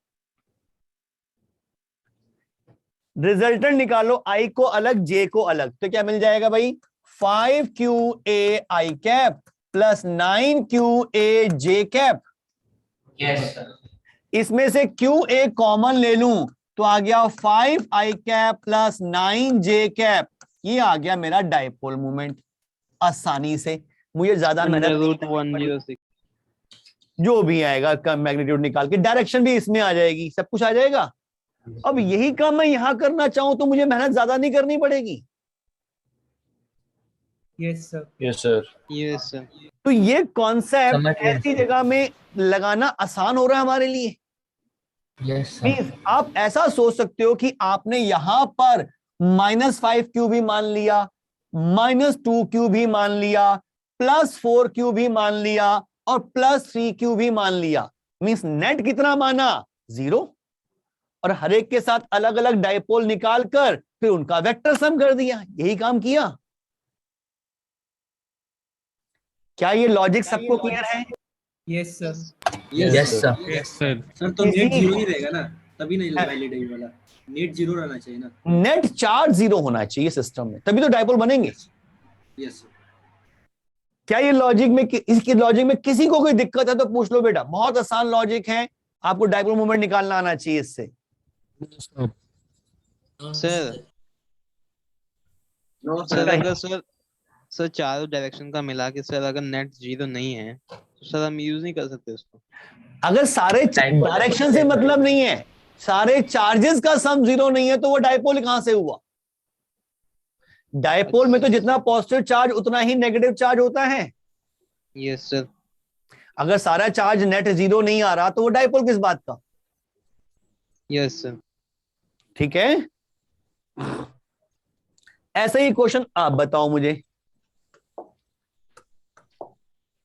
रिजल्टेंट निकालो, i को अलग j को अलग, तो क्या मिल जाएगा भाई? 5qa i cap +9qa j cap. इसमें से qa कॉमन ले लूं तो आ गया 5i कैप +9j कैप। ये आ गया मेरा डायपोल मूवमेंट आसानी से। मुझे ज्यादा मेहनत, √106 जो भी आएगा का मैग्नीट्यूड निकाल के, डायरेक्शन भी इसमें आ जाएगी, सब कुछ आ जाएगा। अब यही काम मैं यहां करना चाहूं तो मुझे मेहनत ज्यादा नहीं करनी पड़ेगी। Yes sir. Yes sir. Yes sir. तो ये कॉन्सेप्ट ऐसी जगह में लगाना आसान हो रहा है हमारे लिए। मींस आप ऐसा सोच सकते हो कि आपने यहां पर -5q भी मान लिया, -2q भी मान लिया, +4q भी मान लिया और +3q भी मान लिया। मींस नेट कितना माना? 0। और हर एक के साथ अलग अलग डायपोल निकाल कर फिर उनका वेक्टर सम कर दिया। यही काम किया। क्या ये लॉजिक सबको क्लियर है? Yes sir. Yes sir. Yes sir. Sir तो नेट 0 ही रहेगा ना, तभी नहीं वैलिड है ये वाला। नेट 0 रहना चाहिए ना। नेट चार्ज 0 होना चाहिए सिस्टम में, तभी तो डायपोल बनेंगे। Yes sir. क्या ये लॉजिक में, इसकी लॉजिक में किसी को कोई दिक्कत है तो पूछ लो बेटा। बहुत आसान लॉजिक है, आपको डायपोल मोमेंट निकालना आना चाहिए इससे। सर सर चारों डायरेक्शन का मिला के सर अगर नेट 0 नहीं है तो सर हम यूज नहीं कर सकते उसको। अगर सारे डायरेक्शन से मतलब नहीं है, सारे चार्जेस का सम 0 नहीं है, तो वो डायपोल कहां से हुआ? डायपोल में तो जितना पॉजिटिव चार्ज उतना ही नेगेटिव चार्ज होता है। Yes sir. अगर सारा चार्ज नेट 0 नहीं आ रहा तो वो डायपोल किस बात का? Yes sir. ठीक है, ऐसा ही क्वेश्चन आप बताओ मुझे।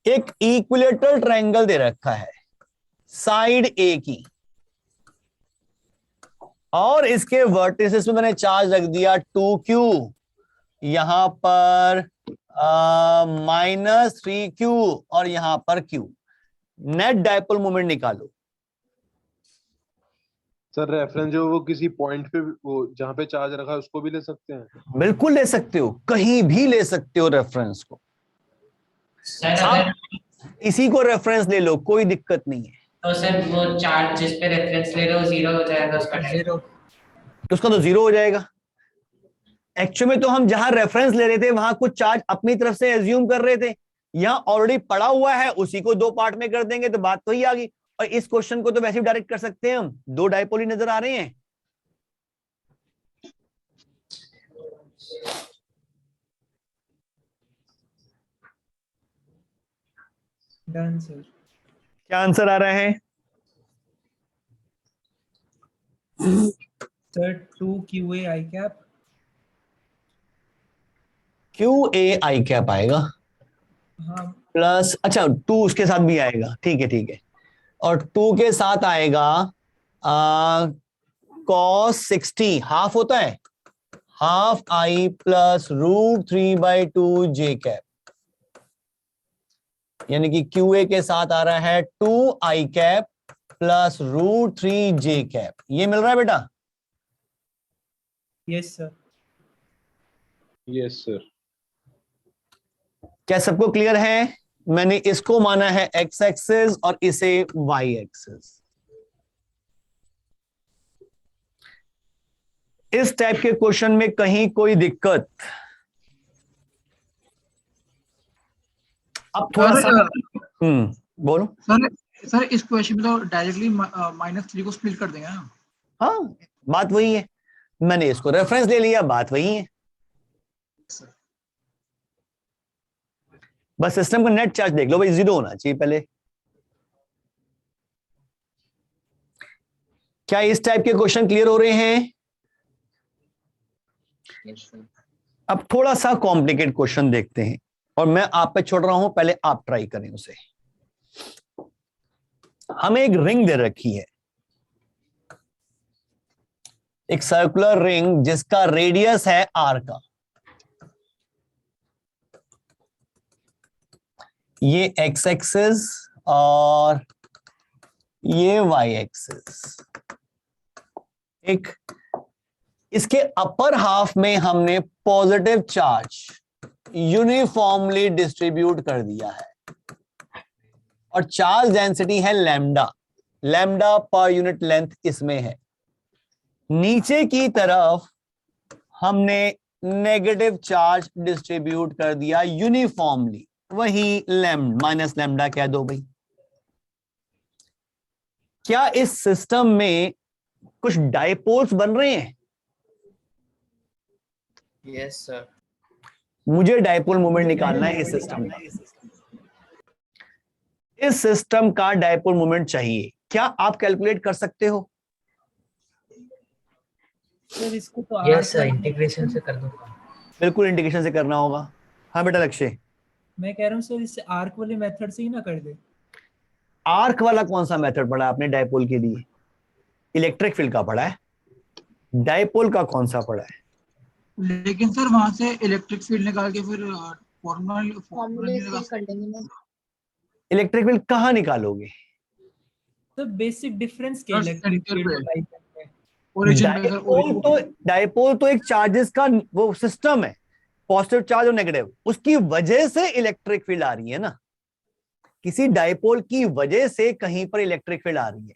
एक इक्विलेटरल ट्रायंगल दे रखा है साइड ए की, और इसके वर्टिसेस में मैंने चार्ज रख दिया 2q, यहां पर -3q और यहां पर q। नेट डायपोल मोमेंट निकालो। सर रेफरेंस जो वो किसी पॉइंट पे वो जहां पे चार्ज रखा है उसको भी ले सकते हैं? बिल्कुल ले सकते हो, कहीं भी ले सकते हो रेफरेंस को। आप इसी को रेफरेंस ले लो, कोई दिक्कत नहीं है। तो सर वो चार्ज जिस पे रेफरेंस ले रहे हो 0 हो जाएगा, उसका 0 तो उसका तो 0 हो जाएगा। एक्चुअली में तो हम जहां रेफरेंस ले रहे थे वहां कुछ चार्ज अपनी तरफ से एज्यूम कर रहे थे, यहां ऑलरेडी पड़ा हुआ है, उसी को 2 पार्ट में कर देंगे तो बात तो ही आ गई। और इस क्वेश्चन को तो वैसे भी डायरेक्ट कर सकते हैं हम, 2 डायपोल ही नजर आ रहे हैं। Done sir. क्या आंसर आ रहा है? Sir 2 QA I cap। QA I cap आएगा हाँ प्लस, अच्छा 2 उसके साथ भी आएगा, ठीक है ठीक है, और 2 के साथ आएगा cos 60 हाफ होता है, half I plus √3/2 J cap, यानी कि QA के साथ आ रहा है 2 I cap plus √3 J cap. ये मिल रहा है बेटा? Yes sir. Yes sir. क्या सबको क्लियर है? मैंने इसको माना है x एक्सिस और इसे y एक्सिस। इस टाइप के क्वेश्चन में कहीं कोई दिक्कत? अब थोड़ा सा बोलो सर इस क्वेश्चन में तो डायरेक्टली -3 को स्प्लिट कर देंगे ना? हाँ बात वही है, मैंने इसको रेफरेंस ले लिया, बात वही है। बस सिस्टम का नेट चार्ज देख लो भाई, 0 होना चाहिए पहले। क्या इस टाइप के क्वेश्चन क्लियर हो रहे हैं? अब थोड़ा सा कॉम्प्लिकेट क्वेश्चन देखते हैं और मैं आप पे छोड़ रहा हूं, पहले आप ट्राई करें उसे। हमें एक रिंग दे रखी है, एक सर्कुलर रिंग जिसका रेडियस है r का। ये x एक्सिस और ये y एक्सिस। एक इसके अपर हाफ में हमने पॉजिटिव चार्ज यूनिफॉर्मली डिस्ट्रीब्यूट कर दिया है और चार्ज डेंसिटी है lambda, lambda per unit length इसमें है। नीचे की तरफ हमने नेगेटिव चार्ज डिस्ट्रीब्यूट कर दिया यूनिफॉर्मली, वही माइनस लैम्डा कह दो भाई। क्या इस सिस्टम में कुछ डाइपोल्स बन रहे हैं? Yes sir. मुझे डाइपोल मोमेंट निकालना है इस सिस्टम का। इस सिस्टम का डाइपोल मोमेंट चाहिए, क्या आप कैलकुलेट कर सकते हो? सर इसको तो यस सर, इंटीग्रेशन से कर दूंगा। बिल्कुल इंटीग्रेशन से करना होगा। हाँ बेटा लक्ष्य। मैं कह रहा हूँ सर इससे आर्क वाले मेथड से ही ना कर दे। आर्क वाला कौन सा मेथड पढ़ा आपने डाइपोल के लिए? इलेक्ट्रिक फील्ड का पढ़ा है। डाइपोल का कौन सा पढ़ा है? लेकिन सर वहां से इलेक्ट्रिक फील्ड निकाल के फिर फॉर्मूले से कर देंगे ना। इलेक्ट्रिक फील्ड कहाँ निकालोगे? तो बेसिक डिफरेंस के इलेक्ट्रिक फील्ड डाइपोल तो एक चार्जेस का वो सिस्टम है, पॉजिटिव चार्ज और नेगेटिव, उसकी वजह से इलेक्ट्रिक फील्ड आ रही है ना। किसी डाइपोल की वजह से कहीं पर इलेक्ट्रिक फील्ड आ रही है।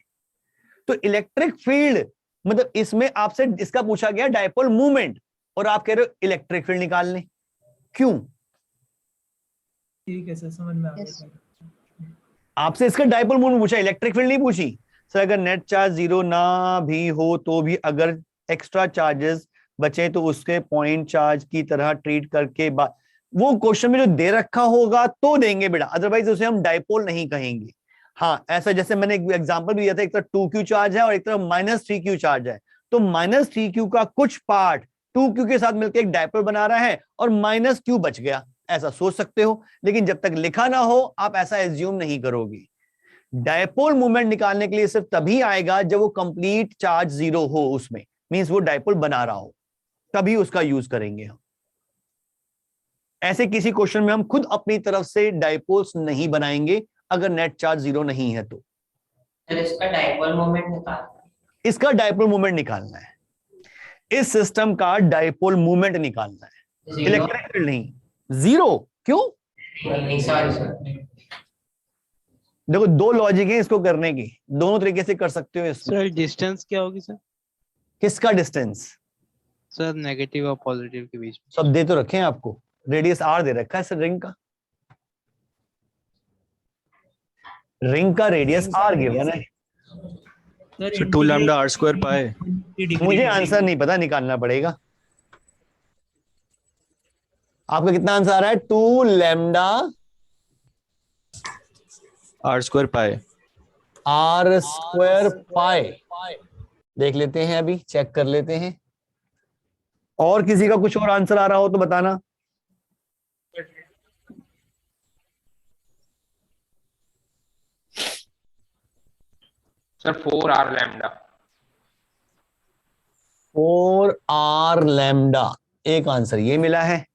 तो इलेक्ट्रिक फील्ड मतलब इसमें आपसे इसका पूछा गया डाइपोल मूवमेंट और आप कह रहे हो इलेक्ट्रिक फील्ड निकालने, क्यों? ठीक है सर, समझ में आ गया। आपसे इसका डाइपोल मूवमेंट पूछा, इलेक्ट्रिक फील्ड नहीं पूछी। सर अगर नेट चार्ज 0 ना भी हो तो भी अगर एक्स्ट्रा चार्जेस बचे तो उसके पॉइंट चार्ज की तरह ट्रीट करके वो क्वेश्चन में जो दे रखा होगा तो देंगे बेटा, अदरवाइज उसे हम डाइपोल नहीं कहेंगे। हाँ ऐसा जैसे मैंने एक एग्जांपल भी दिया था, एक तरफ 2q चार्ज है और एक तरफ -3q चार्ज है, तो -3q का कुछ पार्ट 2q के साथ मिलकर एक डाइपोल बना रहा है और -q बच गया, ऐसा सोच सकते हो। लेकिन जब तक लिखा ना हो आप ऐसा एज्यूम नहीं करोगे। डाइपोल मूवमेंट निकालने के लिए सिर्फ तभी आएगा जब वो कंप्लीट चार्ज 0 हो, उसमें मींस वो डाइपोल बना रहा हो, तभी उसका यूज करेंगे हम। ऐसे किसी क्वेश्चन में हम खुद अपनी तरफ से डाइपोल्स नहीं बनाएंगे अगर नेट चार्ज 0 नहीं है तो। इसका डाइपोल मोमेंट निकालना है। इसका डाइपोल मूवमेंट निकालना है, इस सिस्टम का डाइपोल मूवमेंट निकालना है, इलेक्ट्रिक फील्ड नहीं। 0 क्यों? नहीं सॉरी। देखो दो लॉजिक है इसको करने की, दोनों तरीके से कर सकते हो इसमें। सर डिस्टेंस क्या होगी सर? किसका डिस्टेंस? सर नेगेटिव और पॉजिटिव के बीच में। सब दे तो रखे हैं आपको, रेडियस r दे रखा है सर रिंग का, रिंग का रेडियस r गिवन है। सर 2 लैम्डा r² पाए। मुझे आंसर नहीं पता, निकालना पड़ेगा। आपका कितना आंसर आ रहा है? 2 lambda are square pi. R square pi. देख लेते हैं, अभी चेक कर लेते हैं। और किसी का कुछ और आंसर आ रहा हो तो बताना। Sir 4r lambda. 4r lambda, एक आंसर ये मिला है।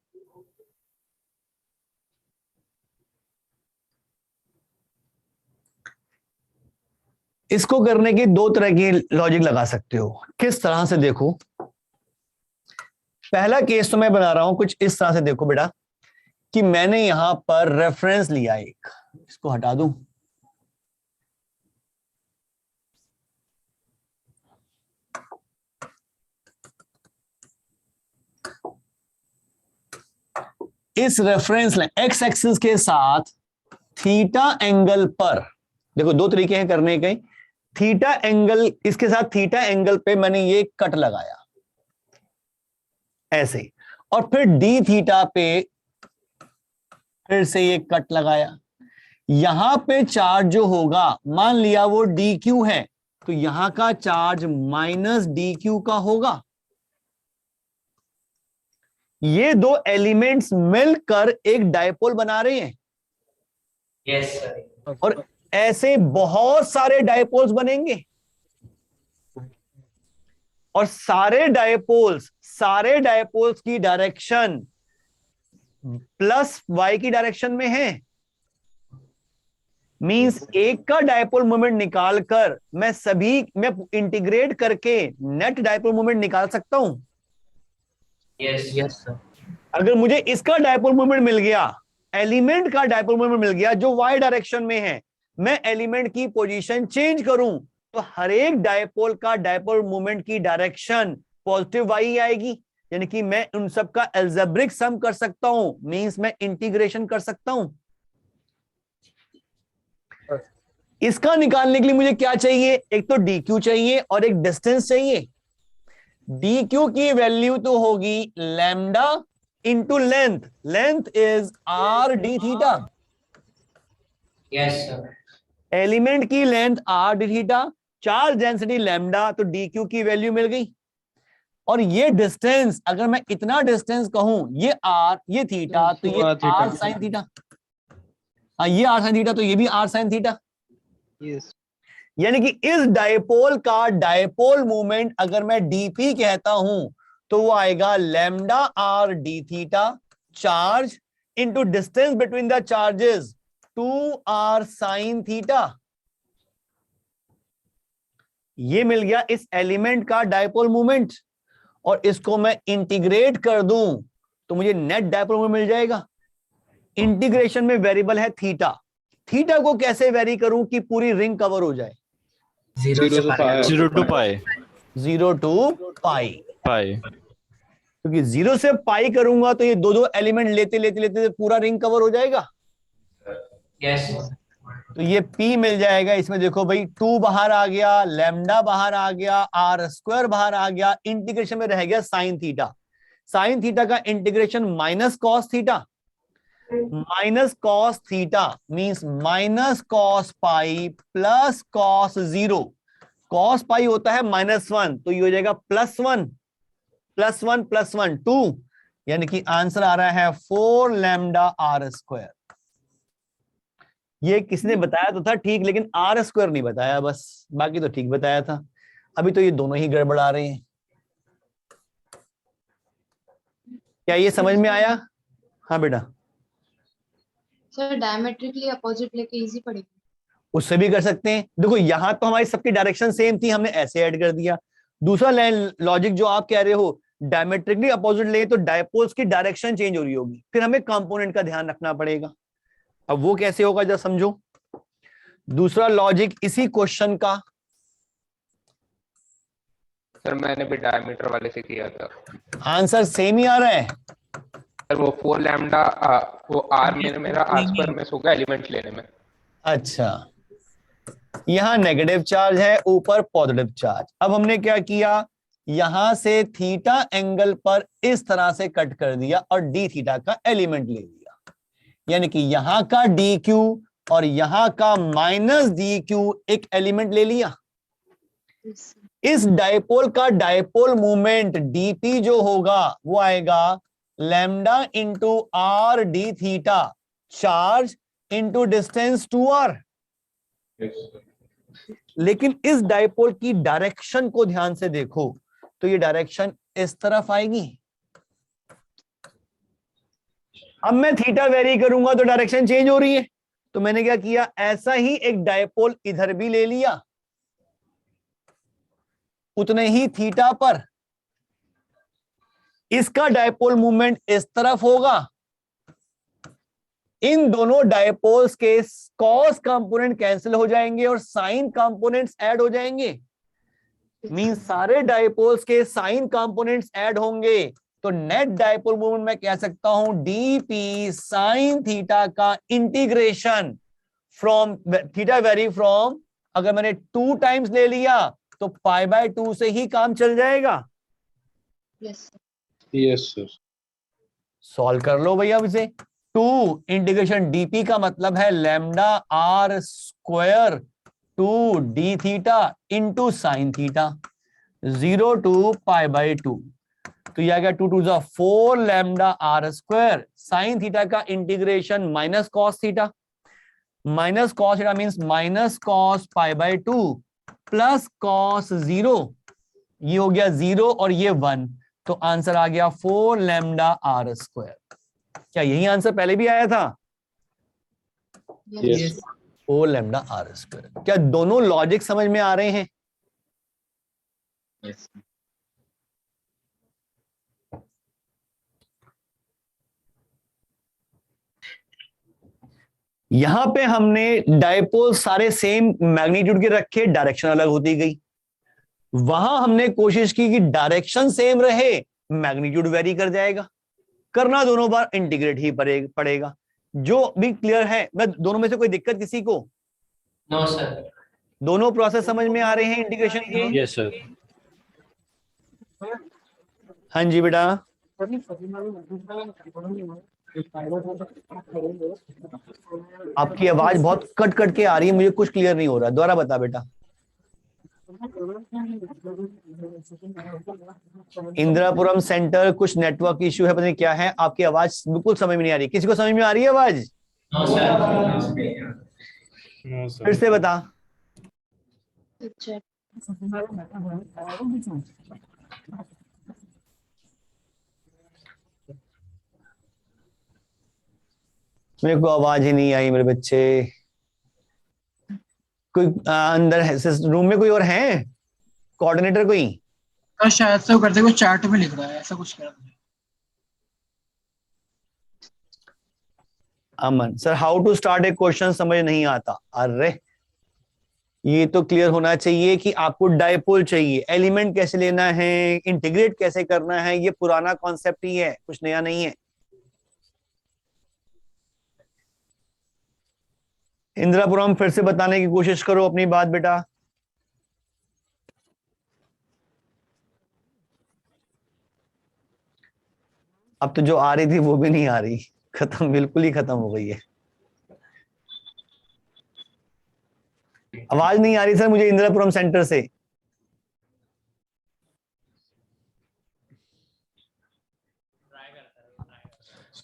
इसको करने की दो तरह की लॉजिक लगा सकते हो। किस तरह से? देखो, पहला केस तो मैं बना रहा हूं कुछ इस तरह से। देखो बेटा कि मैंने यहां पर रेफरेंस लिया एक, इसको हटा दूं। इस रेफरेंस लाइन एक्स एक्सिस के साथ थीटा एंगल पर, देखो दो तरीके हैं करने के। थीटा एंगल, इसके साथ थीटा एंगल पे मैंने ये कट लगाया ऐसे, और फिर डी थीटा पे फिर से ये कट लगाया। यहां पे चार्ज जो होगा, मान लिया वो डी क्यू है, तो यहां का चार्ज माइनस डी क्यू का होगा। ये दो एलिमेंट्स मिलकर एक डायपोल बना रहे हैं। Yes sir. और ऐसे बहुत सारे डायपोल्स बनेंगे, और सारे डायपोल्स की डायरेक्शन प्लस वाई की डायरेक्शन में है। मींस एक का डायपोल मोमेंट निकालकर मैं इंटीग्रेट करके नेट डायपोल मोमेंट निकाल सकता हूं। Yes yes sir. अगर मुझे इसका डायपोल मोमेंट मिल गया, एलिमेंट का डायपोल मोमेंट मिल गया जो वाई डायरेक्शन में है, मैं एलिमेंट की पोजीशन चेंज करूं तो हर एक डायपोल का डायपोल मोमेंट की डायरेक्शन पॉजिटिव वाई आएगी। यानी कि मैं उन सब का एल्जेब्रिक सम कर सकता हूं, मींस मैं इंटीग्रेशन कर सकता हूं। इसका निकालने के लिए मुझे क्या चाहिए? एक तो डी क्यू चाहिए और एक डिस्टेंस चाहिए। डी क्यू की वैल्यू तो होगी lambda into length. Length is R D theta. Yes sir. Element की length R D theta, charge density lambda, तो डी क्यू की वैल्यू मिल गई। और ये डिस्टेंस, अगर मैं इतना डिस्टेंस कहूं, ये आर, ये थीटा, तो ये आर साइन थीटा। हाँ, ये आर साइन थीटा, तो ये भी आर साइन थीटा। यस। यानी कि इस डायपोल का डायपोल मोमेंट अगर मैं डीपी कहता हूं तो वो आएगा lambda R D theta charge into distance between the charges 2r sine theta. ये मिल गया इस एलिमेंट का डायपोल मोमेंट, और इसको मैं इंटीग्रेट कर दूं तो मुझे नेट डायपोल मोमेंट मिल जाएगा। इंटीग्रेशन में वेरिएबल है थीटा। थीटा को कैसे वेरी करूं कि पूरी रिंग कवर हो जाए? 0 to पाई। 0 to पाई। क्योंकि 0 से पाई करूंगा तो ये दो एलिमेंट लेते लेते लेते पूरा रिंग कवर हो जाएगा। यस। तो ये P मिल जाएगा। इसमें देखो भाई 2 बाहर आ गया, लैम्डा बाहर आ गया, आर स्क्वायर बाहर आ गया, इंटीग्रेशन में रह गया साइन थीटा। साइन थीटा का integration minus cos theta. Minus cos theta means minus cos pi plus cos 0। Cos pi होता है -1, तो ये हो जाएगा +1 +1 +1 2। यानी कि आंसर आ रहा है 4 लैम्डा आर स्क्वायर। ये किसने बताया तो था ठीक, लेकिन आर स्क्वायर नहीं बताया, बस बाकी तो ठीक बताया था। अभी तो ये दोनों ही गड़बड़ा रहे हैं। क्या ये समझ में आया? हाँ बेटा। सर डायमेट्रिकली अपोजिट लेके इजी पड़ेगी। उससे भी कर सकते हैं। देखो यहां तो हमारी सबकी डायरेक्शन सेम थी, हमने ऐसे ऐड कर दिया। दूसरा लॉजिक जो आप कह रहे हो, डायमेट्रिकली अपोजिट ले तो डायपोल्स की डायरेक्शन चेंज हो रही होगी, फिर हमें कंपोनेंट का ध्यान रखना पड़ेगा। अब वो कैसे होगा जरा समझो। दूसरा लॉजिक इसी क्वेश्चन का। सर मैंने भी डायमीटर वाले से किया था। आंसर सेम ही आ रहा है। सर वो 4 लैम्डा, वो आर में मेरा आर स्क्वायर मिस होगा एलिमेंट लेने में। अच्छा, यहां नेगेटिव चार्ज है, ऊपर पॉजिटिव चार्ज। अब हमने क्या किया, यहां से थीटा एंगल पर इस तरह से कट कर दिया और डी थीटा का एलिमेंट ले लिया, यानी कि यहां का डी क्यू और यहां का माइनस डी क्यू एक एलिमेंट ले लिया। इस डायपोल का डायपोल मोमेंट डीपी जो होगा वो आएगा lambda into r D theta, charge into distance to r. लेकिन इस डायपोल की डायरेक्शन को ध्यान से देखो तो ये डायरेक्शन इस तरफ आएगी। अब मैं थीटा वेरी करूंगा तो डायरेक्शन चेंज हो रही है, तो मैंने क्या किया, ऐसा ही एक डायपोल इधर भी ले लिया, उतने ही थीटा पर इसका डायपोल मूवमेंट इस तरफ होगा। इन दोनों डायपोल्स के कॉस कंपोनेंट कैंसिल हो जाएंगे और साइन कंपोनेंट्स ऐड हो जाएंगे। मीन सारे डायपोल्स के साइन कंपोनेंट्स ऐड होंगे, तो नेट डायपोल मूवमेंट मैं कह सकता हूं डीपी साइन थीटा का integration from theta very from, अगर मैंने 2 टाइम्स ले लिया तो π/2 से ही काम चल जाएगा। Yes sir. सॉल्व कर लो भैया। अब इसे 2 इंटीग्रेशन डीपी का मतलब है lambda are square 2 d theta into sine theta 0 to π/2, तो यह आ गया 2 2 जा 4 lambda are square sine theta का integration minus cos theta, minus cos theta means minus cos π/2 plus cos 0, ये हो गया 0 और ये 1, तो आंसर आ गया 4 लैम्डा आर स्क्वायर। क्या यही आंसर पहले भी आया था? यस। 4 lambda are square. क्या दोनों लॉजिक समझ में आ रहे हैं? यस। यहां पे हमने डायपोल सारे सेम मैग्नीट्यूड के रखे, डायरेक्शन अलग होती गई। वहां हमने कोशिश की कि डायरेक्शन सेम रहे, मैग्नीट्यूड वेरी कर जाएगा। करना दोनों बार इंटीग्रेट ही पड़ेगा। जो भी क्लियर है? मैं दोनों में से कोई दिक्कत किसी को? No sir. दोनों प्रोसेस समझ में आ रहे हैं इंटीग्रेशन के? Yes sir. हाँ जी बेटा। आपकी आवाज बहुत कट कट के आ रही है, मुझे कुछ क्लियर नहीं हो रहा, दोबारा बता बेटा। इंदिरापुरम सेंटर कुछ नेटवर्क इश्यू है, पता नहीं क्या है, आपकी आवाज बिल्कुल समझ में नहीं आ रही। किसी को समझ में आ रही है आवाज? फिर से बता। मेरे को आवाज ही नहीं आई मेरे बच्चे। कोई अंदर है रूम में? कोई और है कोऑर्डिनेटर कोई? शायद से वो करते हुए चैट में लिख रहा है, ऐसा कुछ कर। Aman sir, how to start a question समझ नहीं आता। अरे ये तो क्लियर होना चाहिए कि आपको डायपोल चाहिए, एलिमेंट कैसे लेना है, इंटीग्रेट कैसे करना है, ये पुराना कॉन्सेप्ट ही है, कुछ नया नहीं है। इंदिरापुरम फिर से बताने की कोशिश करो अपनी बात बेटा। अब तो जो आ रही थी वो भी नहीं आ रही, खत्म, बिल्कुल ही खत्म हो गई है। आवाज नहीं आ रही सर मुझे इंदिरापुरम सेंटर से।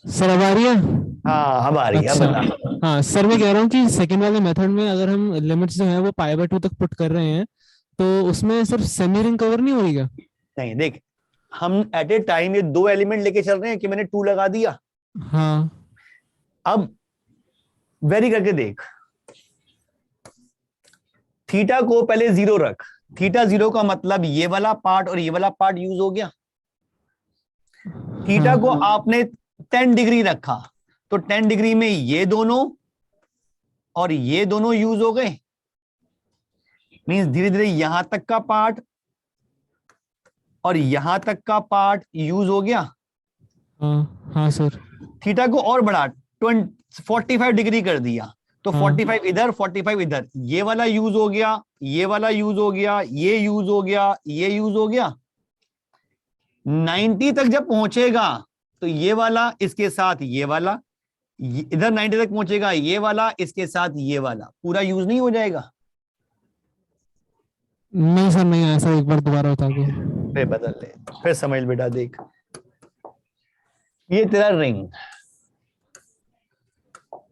सर अब आ रही है? हाँ अब आ रही है। अच्छा। बता। हाँ सर, मैं कह रहा हूँ कि सेकंड वाले मेथड में अगर हम लिमिट्स जो है वो π/2 तक पुट कर रहे हैं तो उसमें सिर्फ सेमी रिंग कवर नहीं होगी क्या? नहीं, देख हम एट ए टाइम ये 2 एलिमेंट लेके चल रहे हैं कि मैंने 2 लगा दिया। हाँ। अब वेरी करके देख, थीटा को पहले 0 रख। थीटा 0 का मतलब ये वाला पार्ट और ये वाला पार्ट यूज हो गया। थीटा को आपने 10 डिग्री रखा तो 10 डिग्री में ये दोनों और ये दोनों यूज हो गए। मींस धीरे धीरे यहां तक का पार्ट और यहां तक का पार्ट यूज हो गया। हाँ सर। थीटा को और बढ़ा 45 डिग्री कर दिया तो 45 इधर 45 इधर, ये वाला यूज हो गया, ये वाला यूज हो गया, ये यूज हो गया, ये यूज हो गया। 90 तक जब पहुंचेगा तो ये वाला इसके साथ ये वाला, इधर 90 तक पहुंचेगा ये वाला इसके साथ ये वाला, पूरा यूज नहीं हो जाएगा? नहीं सर नहीं, ऐसा एक बार दोबारा बता दो। फिर बदल ले, फिर समझ बेटा। देख ये तेरा रिंग,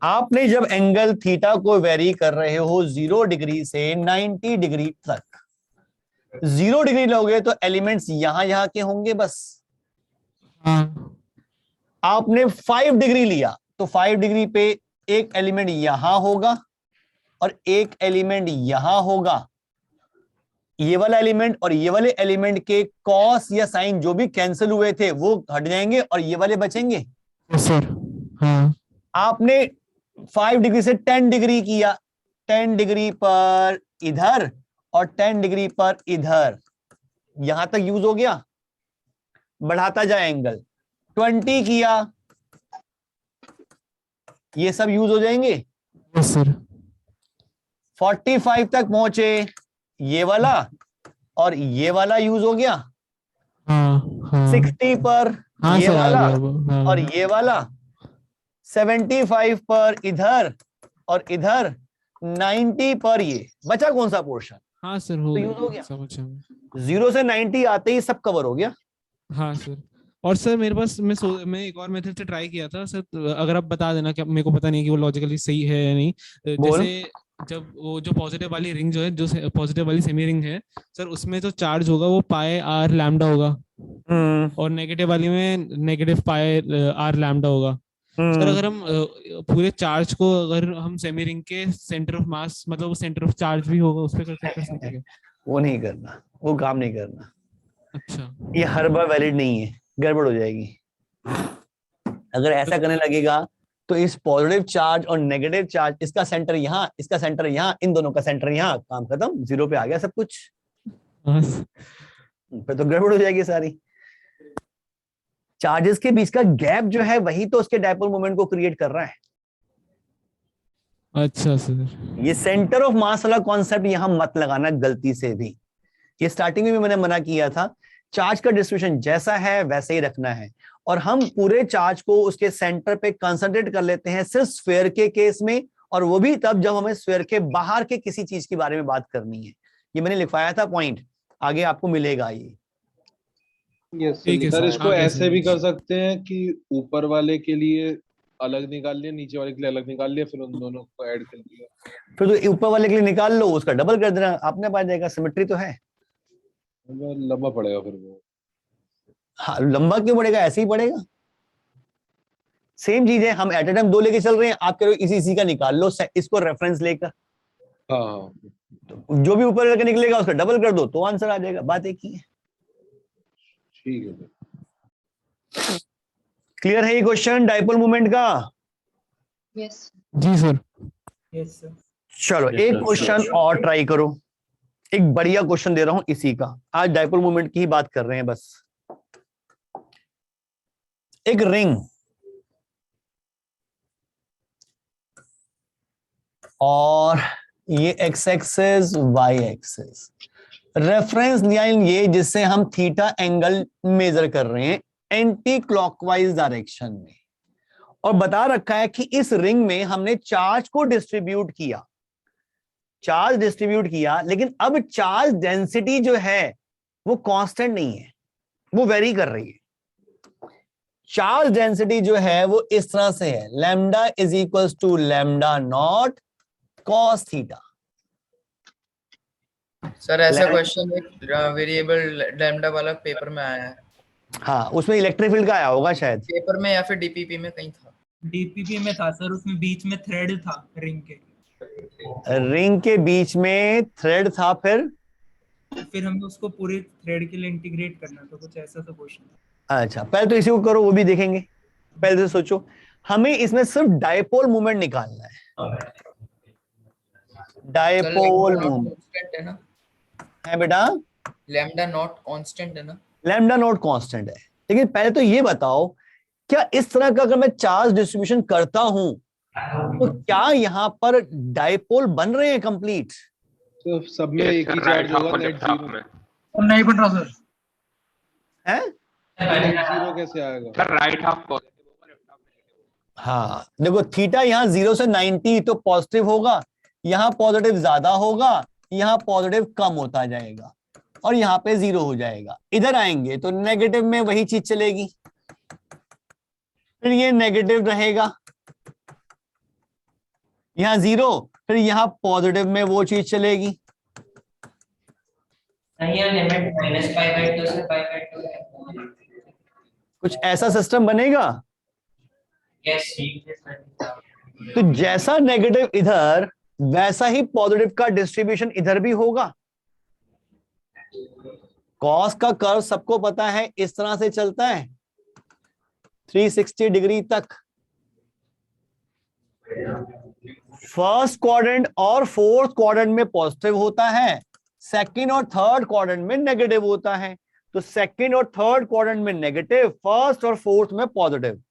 आपने जब एंगल थीटा को वेरी कर रहे हो 0 डिग्री से 90 डिग्री तक, 0 डिग्री लोगे तो एलिमेंट्स यहां के होंगे बस। आपने 5 डिग्री लिया तो 5 डिग्री पे एक एलिमेंट यहां होगा और एक एलिमेंट यहां होगा। ये वाला एलिमेंट और ये वाले एलिमेंट के कॉस या साइन जो भी कैंसिल हुए थे वो हट जाएंगे और ये वाले बचेंगे। सर हाँ। आपने 5 डिग्री से 10 डिग्री किया, 10 डिग्री पर इधर और 10 डिग्री पर इधर, यहां तक यूज हो गया। बढ़ाता जाए एंगल, 20 किया, ये सब यूज हो जाएंगे। सर 45 तक पहुंचे, ये वाला और ये वाला यूज हो गया। हाँ, हाँ। 60 पर हाँ, ये सर, वाला आ गया वो, हाँ। और ये वाला, 75 पर इधर और इधर, 90 पर ये बचा कौन सा पोर्शन? हाँ सर हो तो यूज हो गया। समझा। 0 से 90 आते ही सब कवर हो गया। हाँ सर। और सर मेरे पास मैं एक और मेथड से ट्राई किया था सर, अगर आप बता देना, क्या मेरे को पता नहीं कि वो लॉजिकली सही है या नहीं। जैसे जब वो जो पॉजिटिव वाली रिंग जो है, जो पॉजिटिव वाली सेमी रिंग है सर, उसमें जो चार्ज होगा वो पाई आर लैम्डा होगा और नेगेटिव वाली में नेगेटिव पाई आर लैम्डा होगा। सर अगर हम पूरे चार्ज को अगर हम सेमी रिंग के सेंटर ऑफ मास, मतलब वो सेंटर ऑफ चार्ज भी होगा, उस पर कर सकते हैं? वो नहीं करना, वो काम नहीं करना। अच्छा, ये हर बार वैलिड नहीं है, गड़बड़ हो जाएगी। अगर ऐसा करने लगेगा तो इस पॉजिटिव चार्ज और नेगेटिव चार्ज, इसका सेंटर यहाँ, इसका सेंटर यहाँ, इन दोनों का सेंटर यहाँ, काम खत्म, 0 पे आ गया सब कुछ। फिर तो गड़बड़ हो जाएगी सारी। चार्जेस के बीच का गैप जो है वही तो उसके डायपोल मोमेंट को क्रिएट कर रहा है। अच्छा सर। ये सेंटर ऑफ मास वाला कॉन्सेप्ट यहां मत लगाना गलती से भी। ये स्टार्टिंग में भी मैंने मना किया था, चार्ज का डिस्ट्रीब्यूशन जैसा है वैसे ही रखना है। और हम पूरे चार्ज को उसके सेंटर पे कंसंट्रेट कर लेते हैं सिर्फ स्फीयर के केस में, और वो भी तब जब हमें स्फीयर के बाहर के किसी चीज के बारे में बात करनी है। ये मैंने लिखवाया था पॉइंट, आगे आपको मिलेगा ये। सर इसको ऐसे भी कर सकते हैं कि ऊपर वाले के लिए अलग निकाल लिया, नीचे वाले के लिए अलग निकाल लिया, फिर उन दोनों को ऐड कर दिया। फिर तो ऊपर वाले के लिए निकाल लो, उसका डबल कर देना, आपने पा जाएगा। सिमेट्री तो है। लंबा पड़ेगा फिर वो। हाँ, लंबा क्यों पड़ेगा, ऐसे ही पड़ेगा। सेम चीज है, हम एट ए टाइम 2 लेके चल रहे हैं, आप कह रहे हो इसी का निकाल लो, इसको रेफरेंस लेकर। हाँ, तो जो भी ऊपर लेकर निकलेगा उसका डबल कर दो तो आंसर आ जाएगा, बात एक ही है। ठीक है। क्लियर है ये क्वेश्चन डायपोल मोमेंट का? यस जी सर। Yes sir. चलो एक क्वेश्चन और ट्राई करो, एक बढ़िया क्वेश्चन दे रहा हूं इसी का। आज डायपोल मोमेंट की ही बात कर रहे हैं बस। एक रिंग और ये x axis y axis, reference line ये जिससे हम थीटा एंगल मेजर कर रहे हैं एंटी क्लॉकवाइज डायरेक्शन में, और बता रखा है कि इस रिंग में हमने चार्ज को डिस्ट्रीब्यूट किया, लेकिन अब चार्ज डेंसिटी जो है वो कांस्टेंट नहीं है, वो वेरी कर रही है। चार्ज डेंसिटी जो है वो इस तरह से है, lambda is equals to lambda not cos theta. Sir ऐसा क्वेश्चन एक वेरिएबल लैम्डा वाला पेपर में आया है। हाँ, उसमें इलेक्ट्रिक फील्ड का आया होगा शायद, पेपर में या फिर डीपीपी में कहीं था। डीपीपी में था सर, उसमें बीच में थ्रेड था रिंग के बीच में थ्रेड था, फिर हमें उसको पूरे थ्रेड के लिए इंटीग्रेट करना था, कुछ ऐसा सा क्वेश्चन था। अच्छा, पहले तो इसी को करो, वो भी देखेंगे। पहले तो सोचो, हमें इसमें सिर्फ डायपोल मोमेंट निकालना है। डायपोल मोमेंट है ना, है बेटा? लैम्डा नॉट कांस्टेंट है ना? लैम्डा नॉट कांस्टेंट है, लेकिन पहले तो ये बताओ, क्या इस तरह का अगर मैं चार्ज डिस्ट्रीब्यूशन करता हूं तो क्या यहाँ पर डायपोल बन रहे हैं कंप्लीट? तो सब में एक ही चार्ज होगा, नेट जीरो में नहीं बन रहा सर। है जीरो कैसे आएगा? Sir right half positive. हाँ देखो थीटा यहाँ 0 से 90 तो पॉजिटिव होगा, यहाँ पॉजिटिव ज्यादा होगा, यहाँ पॉजिटिव कम होता जाएगा और यहाँ पे 0 हो जाएगा। इधर आएंगे तो नेगेटिव में वही चीज चलेगी, फिर ये नेगेटिव रहेगा, यहाँ 0, फिर यहाँ पॉजिटिव में वो चीज चलेगी। लिमिट -π/2 से π/2 है। कुछ ऐसा सिस्टम बनेगा। यस तो जैसा नेगेटिव इधर वैसा ही पॉजिटिव का डिस्ट्रीब्यूशन इधर भी होगा। कॉस का कर्व सबको पता है इस तरह से चलता है 360 डिग्री तक। फर्स्ट क्वाड्रेंट और फोर्थ क्वाड्रेंट में पॉजिटिव होता है, सेकंड और थर्ड क्वाड्रेंट में नेगेटिव होता है। तो सेकंड और थर्ड क्वाड्रेंट में नेगेटिव, फर्स्ट और फोर्थ में पॉजिटिव।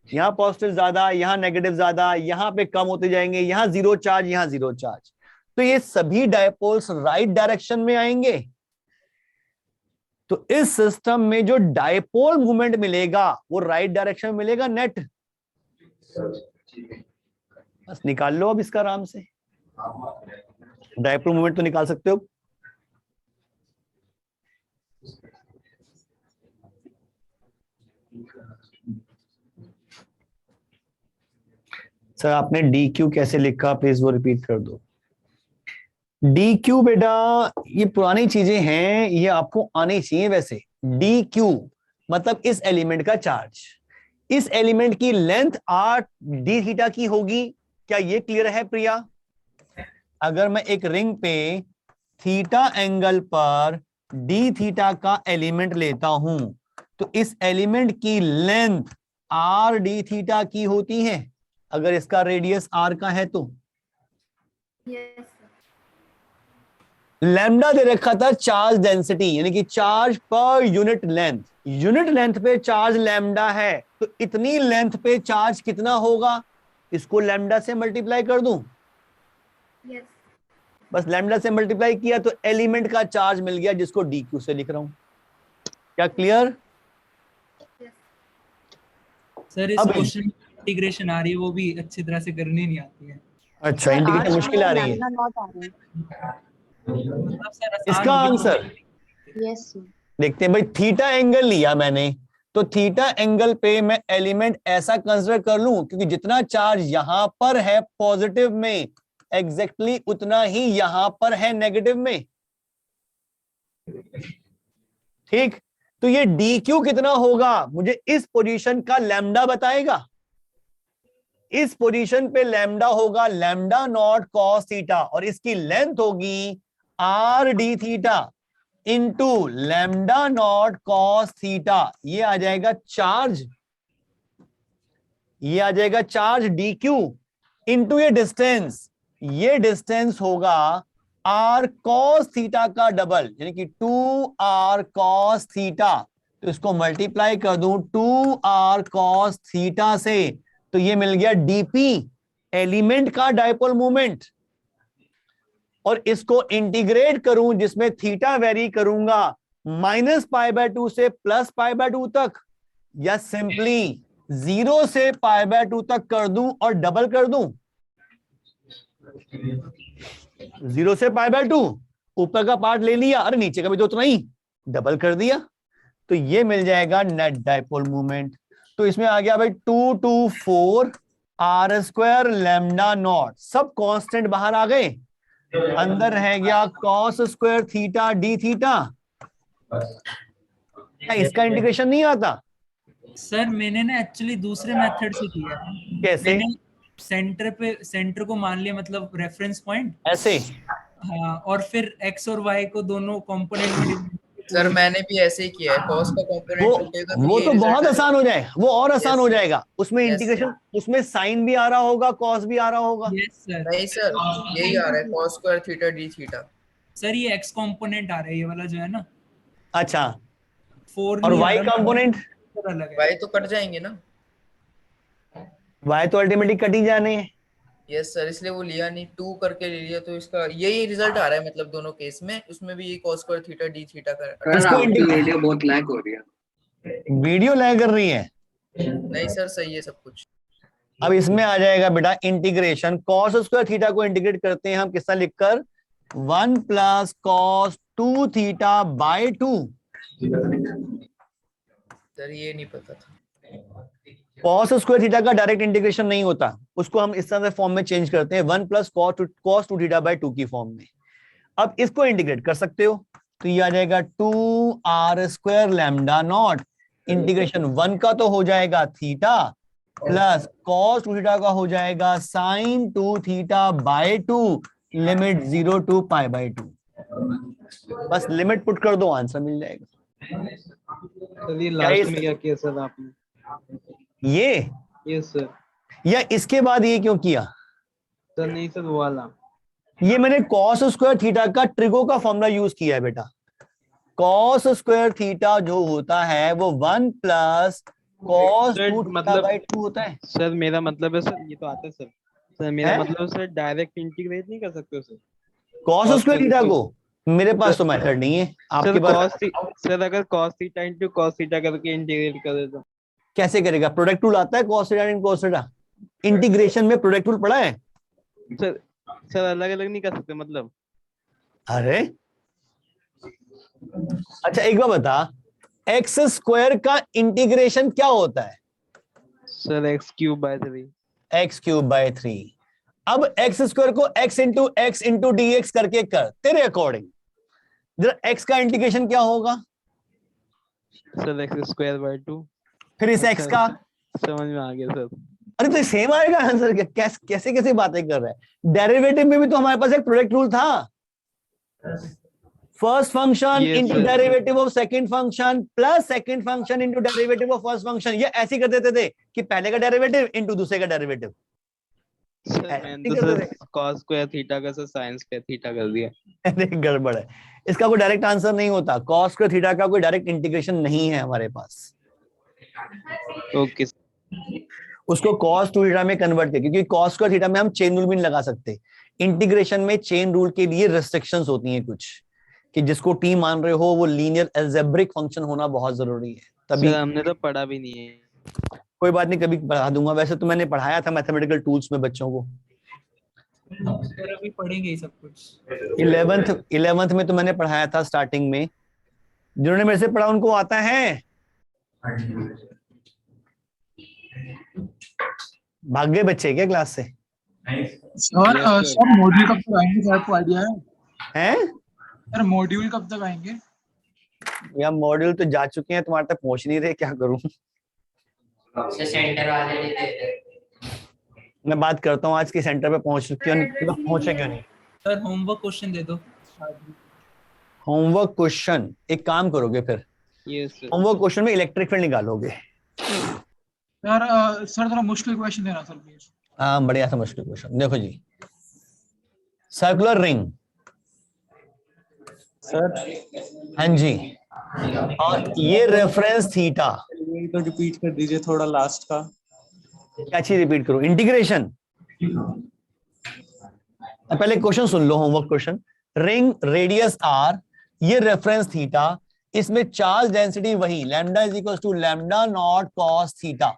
यहाँ पॉजिटिव ज्यादा, यहाँ नेगेटिव ज्यादा, यहाँ पे कम होते जाएंगे, यहाँ 0 चार्ज, यहाँ 0 चार्ज। तो ये सभी डायपोल्स राइट डायरेक्शन में आएंगे। तो इस सिस्टम में जो डायपोल मूवमेंट मिलेगा वो राइट डायरेक्शन में मिलेगा नेट। बस निकाल लो अब इसका आराम से, डायपोल मूवमेंट तो निकाल सकते हो। सर आपने डी क्यू कैसे लिखा, प्लीज वो रिपीट कर दो। डी क्यू बेटा ये पुरानी चीजें हैं, ये आपको आनी चाहिए। वैसे डी क्यू मतलब इस एलिमेंट का चार्ज, इस एलिमेंट की लेंथ आर डी थीटा की होगी। क्या ये क्लियर है प्रिया? अगर मैं एक रिंग पे थीटा एंगल पर डी थीटा का एलिमेंट लेता हूं तो इस एलिमेंट की लेंथ आर डी थीटा की होती है, अगर इसका रेडियस आर का है तो। लैम्डा दे रखा था चार्ज डेंसिटी, यानी कि charge per unit length. Unit length पे चार्ज लैम्डा है, तो इतनी लेंथ पे चार्ज कितना होगा, इसको लैम्डा से मल्टीप्लाई कर दूं। बस लैम्डा से मल्टीप्लाई किया तो एलिमेंट का चार्ज मिल गया, जिसको डी क्यू से लिख रहा हूं। क्या क्लियर? सर इस क्वेश्चन इंटीग्रेशन आ रही है, वो भी अच्छी तरह से करनी नहीं आती है। अच्छा इंटीग्रेशन मुश्किल आ रही है। मतलब सर इसका आंसर देखते हैं भाई। थीटा एंगल लिया मैंने, तो थीटा एंगल पे मैं एलिमेंट ऐसा कंसीडर कर लूं क्योंकि जितना चार्ज यहां पर है पॉजिटिव में, एग्जैक्टली उतना ही यहां पर है नेगेटिव में। ठीक, तो ये डी क्यू कितना होगा मुझे इस पोजीशन का लैम्डा बताएगा। इस पोजीशन पे लैम्डा होगा लैम्डा नॉट कॉस थीटा, और इसकी लेंथ होगी R D theta into lambda naught cos theta. ये आ जाएगा चार्ज, ये आ जाएगा चार्ज डी क्यू इंटू ये डिस्टेंस। ये डिस्टेंस होगा आर कॉस थीटा का डबल, यानी कि 2r कॉस थीटा। तो इसको मल्टीप्लाई कर दूं 2r कॉस थीटा से, तो ये मिल गया डीपी, एलिमेंट का डायपोल मूवमेंट। और इसको इंटीग्रेट करूं जिसमें थीटा वेरी करूंगा -π/2 से +π/2 तक, या सिंपली 0 से π/2 तक कर दूं और डबल कर दूं। 0 से π/2 ऊपर का पार्ट ले लिया, अरे नीचे का भी तो उतना ही, डबल कर दिया, तो ये मिल जाएगा नेट डायपोल मूवमेंट। तो इसमें आ गया भाई 2 to 4 r² लैम्डा नॉट, सब कांस्टेंट बाहर आ गए, अंदर रह गया cos square theta D theta. इसका इंटीग्रेशन नहीं आता सर? मैंने ना एक्चुअली दूसरे मेथड से किया। कैसे? सेंटर को मान लिया, मतलब रेफरेंस पॉइंट ऐसे। हाँ, और फिर x और y को दोनों कंपोनेंट में। सर मैंने भी ऐसे ही किया है, cos का कंपोनेंट उठेगा वो तो बहुत आसान हो जाएगा, वो और आसान हो जाएगा। उसमें इंटीग्रेशन, उसमें साइन भी आ रहा होगा, cos भी आ रहा होगा। नहीं सर, यही आ रहा है cos square theta D theta. Sir ये x कंपोनेंट आ रहा है, ये वाला जो है ना। अच्छा, 4 और y कंपोनेंट? y तो कट जाएंगे ना। y तो अल्टीमेटली कट ही जाने हैं। यस सर, इसलिए वो लिया नहीं, 2 करके ले लिया, तो इसका यही रिजल्ट आ रहा है, मतलब दोनों केस में। उसमें भी ये cos square theta D theta का। इसको वीडियो बहुत लैग हो रही है। वीडियो लैग कर रही है। नहीं सर सही है सब कुछ। अब इसमें आ जाएगा बेटा इंटीग्रेशन, कॉस स्क्वायर थीटा को इंटीग्रेट करते हैं हम किसका लिखकर 1 plus cos 2 theta by 2। Sir ये नहीं पता था। कॉस स्क्वायर थीटा का डायरेक्ट इंटीग्रेशन नहीं होता, उसको हम इस तरह से फॉर्म में चेंज करते हैं 1 प्लस कॉस 2 थीटा बाय 2 की फॉर्म में। अब इसको इंटीग्रेट कर सकते हो तो ये आ जाएगा 2r square lambda naught, integration 1 का तो हो जाएगा थीटा प्लस कॉस 2 थीटा का हो जाएगा sine 2 theta by 2, limit 0 to pi by 2। बस लिमिट पुट कर दो, आंसर मिल जाएगा। चलिए लास्ट में क्या किया सर आपने? ये यस सर। या इसके बाद ये क्यों किया सर? नहीं सर वो वाला, ये मैंने कॉस स्क्वायर थीटा का ट्रिगो का फॉर्मूला यूज किया है बेटा। कॉस स्क्वायर थीटा जो होता है वो 1 प्लस कॉस 2 थीटा बाय 2 होता है। सर मेरा मतलब है सर, ये तो आता है सर। सर मेरा मतलब सर डायरेक्ट इंटीग्रेट नहीं कर सकते हो सर कॉस स्क्वायर थीटा को? मेरे पास तो मेथड नहीं है, आपके पास। सर अगर cos theta into cos theta करके इंटीग्रेट कर दे तो कैसे करेगा? प्रोडक्ट रूल आता है cos theta into cos theta. Integration में प्रोडक्ट रूल पढ़ा है? सर अलग अलग नहीं कर सकते मतलब? अरे अच्छा एक बार बता, एक्स स्क्वायर का इंटीग्रेशन क्या होता है? Sir x cube by 3। X cube by 3। अब एक्स स्क्वायर को x इंटू dx करके कर तेरे अकॉर्डिंग। जरा x का इंटीग्रेशन क्या होगा? Sir x square by 2। फिर इस x का समझ में आ गया सर। अरे तो सेम आएगा आंसर। कैसे कैसे बातें कर रहा है? डेरिवेटिव में भी तो हमारे पास एक प्रोडक्ट रूल था, first function into derivative of second function plus second function into derivative of first function. ये ऐसे ही कर देते थे कि पहले का डेरिवेटिव इंटू दूसरे का डेरिवेटिव। cos स्क्वायर थीटा का सर sin स्क्वायर थीटा कर दिया। अरे गड़बड़ है, इसका कोई डायरेक्ट आंसर नहीं होता। cos स्क्वायर थीटा का कोई डायरेक्ट इंटीग्रेशन नहीं है हमारे पास। ओके उसको cos 2 थीटा में कन्वर्ट कर, क्योंकि cos स्क्वायर थीटा में हम चेन रूल भी नहीं लगा सकते। इंटीग्रेशन में चेन रूल के लिए रेस्ट्रिक्शंस होती हैं कुछ, कि जिसको टी मान रहे हो वो लीनियर अलजेब्रिक फंक्शन होना बहुत जरूरी है। तभी हमने तो पढ़ा भी नहीं है। कोई बात नहीं, कभी पढ़ा दूंगा। वैसे तो मैंने पढ़ाया था मैथमेटिकल टूल्स में बच्चों को। सर अभी पढ़ेंगे ही सब कुछ। 11th में तो मैंने पढ़ाया था स्टार्टिंग में। जिन्होंने मेरे से पढ़ा उनको आता है। भाग गए बच्चे क्या क्लास से? सर सब मॉड्यूल कब तक आएंगे सर, आपको आइडिया है? हैं? सर मॉड्यूल कब तक आएंगे? या मॉड्यूल तो जा चुके हैं, तुम्हारे तक पहुंच नहीं रहे, क्या करूं? सेंटर वाले नहीं देते। मैं बात करता हूँ आज के सेंटर पे पहुंचे क्यों नहीं? सर होमवर्क क्वेश्चन दे दो। होमवर्क क्वेश्चन एक काम करोगे फिर? होमवर्क क्वेश्चन में इलेक्ट्रिक फील्ड निकालोगे। सर थोड़ा मुश्किल क्वेश्चन देना सर प्लीज। हाँ बढ़िया सा मुश्किल क्वेश्चन। देखो जी, सर्कुलर रिंग। सर हाँ जी, और ये रेफरेंस थीटा। तो रिपीट कर दीजिए थोड़ा लास्ट का। क्या चीज रिपीट करो? इंटीग्रेशन। पहले क्वेश्चन सुन लो, homework question. Ring radius r, ये रेफरेंस थीटा, इसमें चार्ज डेंसिटी वही lambda is equal to lambda not cos theta.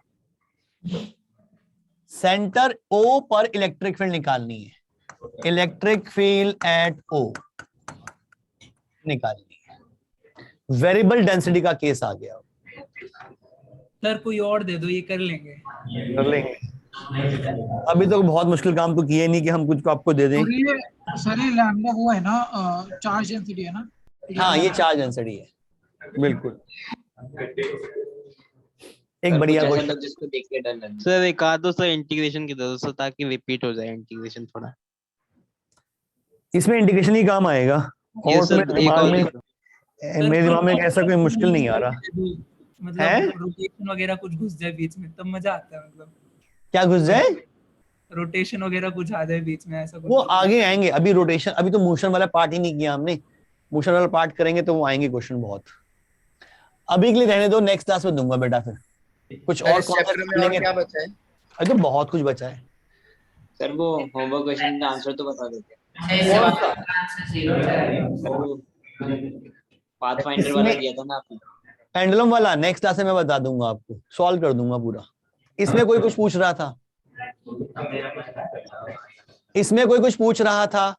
Centre O पर इलेक्ट्रिक फील्ड निकालनी है। इलेक्ट्रिक फील्ड एट O निकालनी है। वेरिएबल डेंसिटी का केस आ गया। सर कोई और दे दो, ये कर लेंगे। अभी तो बहुत मुश्किल काम तो किए नहीं कि हम कुछ को आपको दे दें। सर ये लैम्डा वो है ना, चार्ज डेंसिटी है ना? हाँ ये चार्ज डेंसिटी है, बिल्कुल। एक बढ़िया क्वेश्चन जिसको देख के डर लगे। सर एक आध दो सर इंटीग्रेशन की दो सर, ताकि रिपीट हो जाए इंटीग्रेशन थोड़ा। इसमें इंटीग्रेशन ही काम आएगा। और मेरे दिमाग में ऐसा कोई मुश्किल नहीं आ रहा मतलब रोटेशन वगैरह कुछ घुस जाए बीच में तब मजा आता है। मतलब क्या घुस जाए? रोटेशन वगैरह कुछ आ जाए बीच में, ऐसा कुछ। वो आगे आएंगे। अभी रोटेशन, अभी तो मोशन वाला पार्ट ही नहीं किया हमने। मोशन वाला पार्ट करेंगे तो वो आएंगे क्वेश्चन बहुत। अभी के लिए रहने दो, नेक्स्ट क्लास में दूंगा बेटा। फिर कुछ और कॉन्सेप्ट लेंगे। क्या बचा है? अरे तो बहुत कुछ बचा है सर। वो होमवर्क क्वेश्चन का आंसर तो बता देते। पाथफाइंडर वाला दिया था ना आपने। पेंडुलम वाला नेक्स्ट क्लास में मैं बता दूंगा आपको, सॉल्व कर दूंगा पूरा। इसमें कोई कुछ पूछ रहा था? इसमें कोई कुछ पूछ रहा था?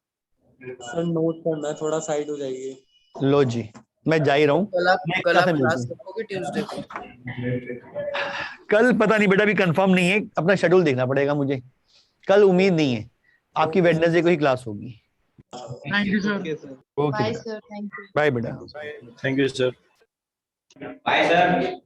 सर नोट करना है, थोड़ा साइड हो जाइए। लो जी, मैं जा ही रहा हूँ। कल आप क्लास रखोगे ट्यूसडे को? कल पता नहीं बेटा, अभी कंफर्म नहीं है, अपना शेड्यूल देखना पड़ेगा मुझे। कल उम्मीद नहीं है, आपकी वेडनेसडे को ही क्लास होगी। Thank you sir. Okay bye sir, thank you. Bye बेटा। Thank you sir. Bye sir.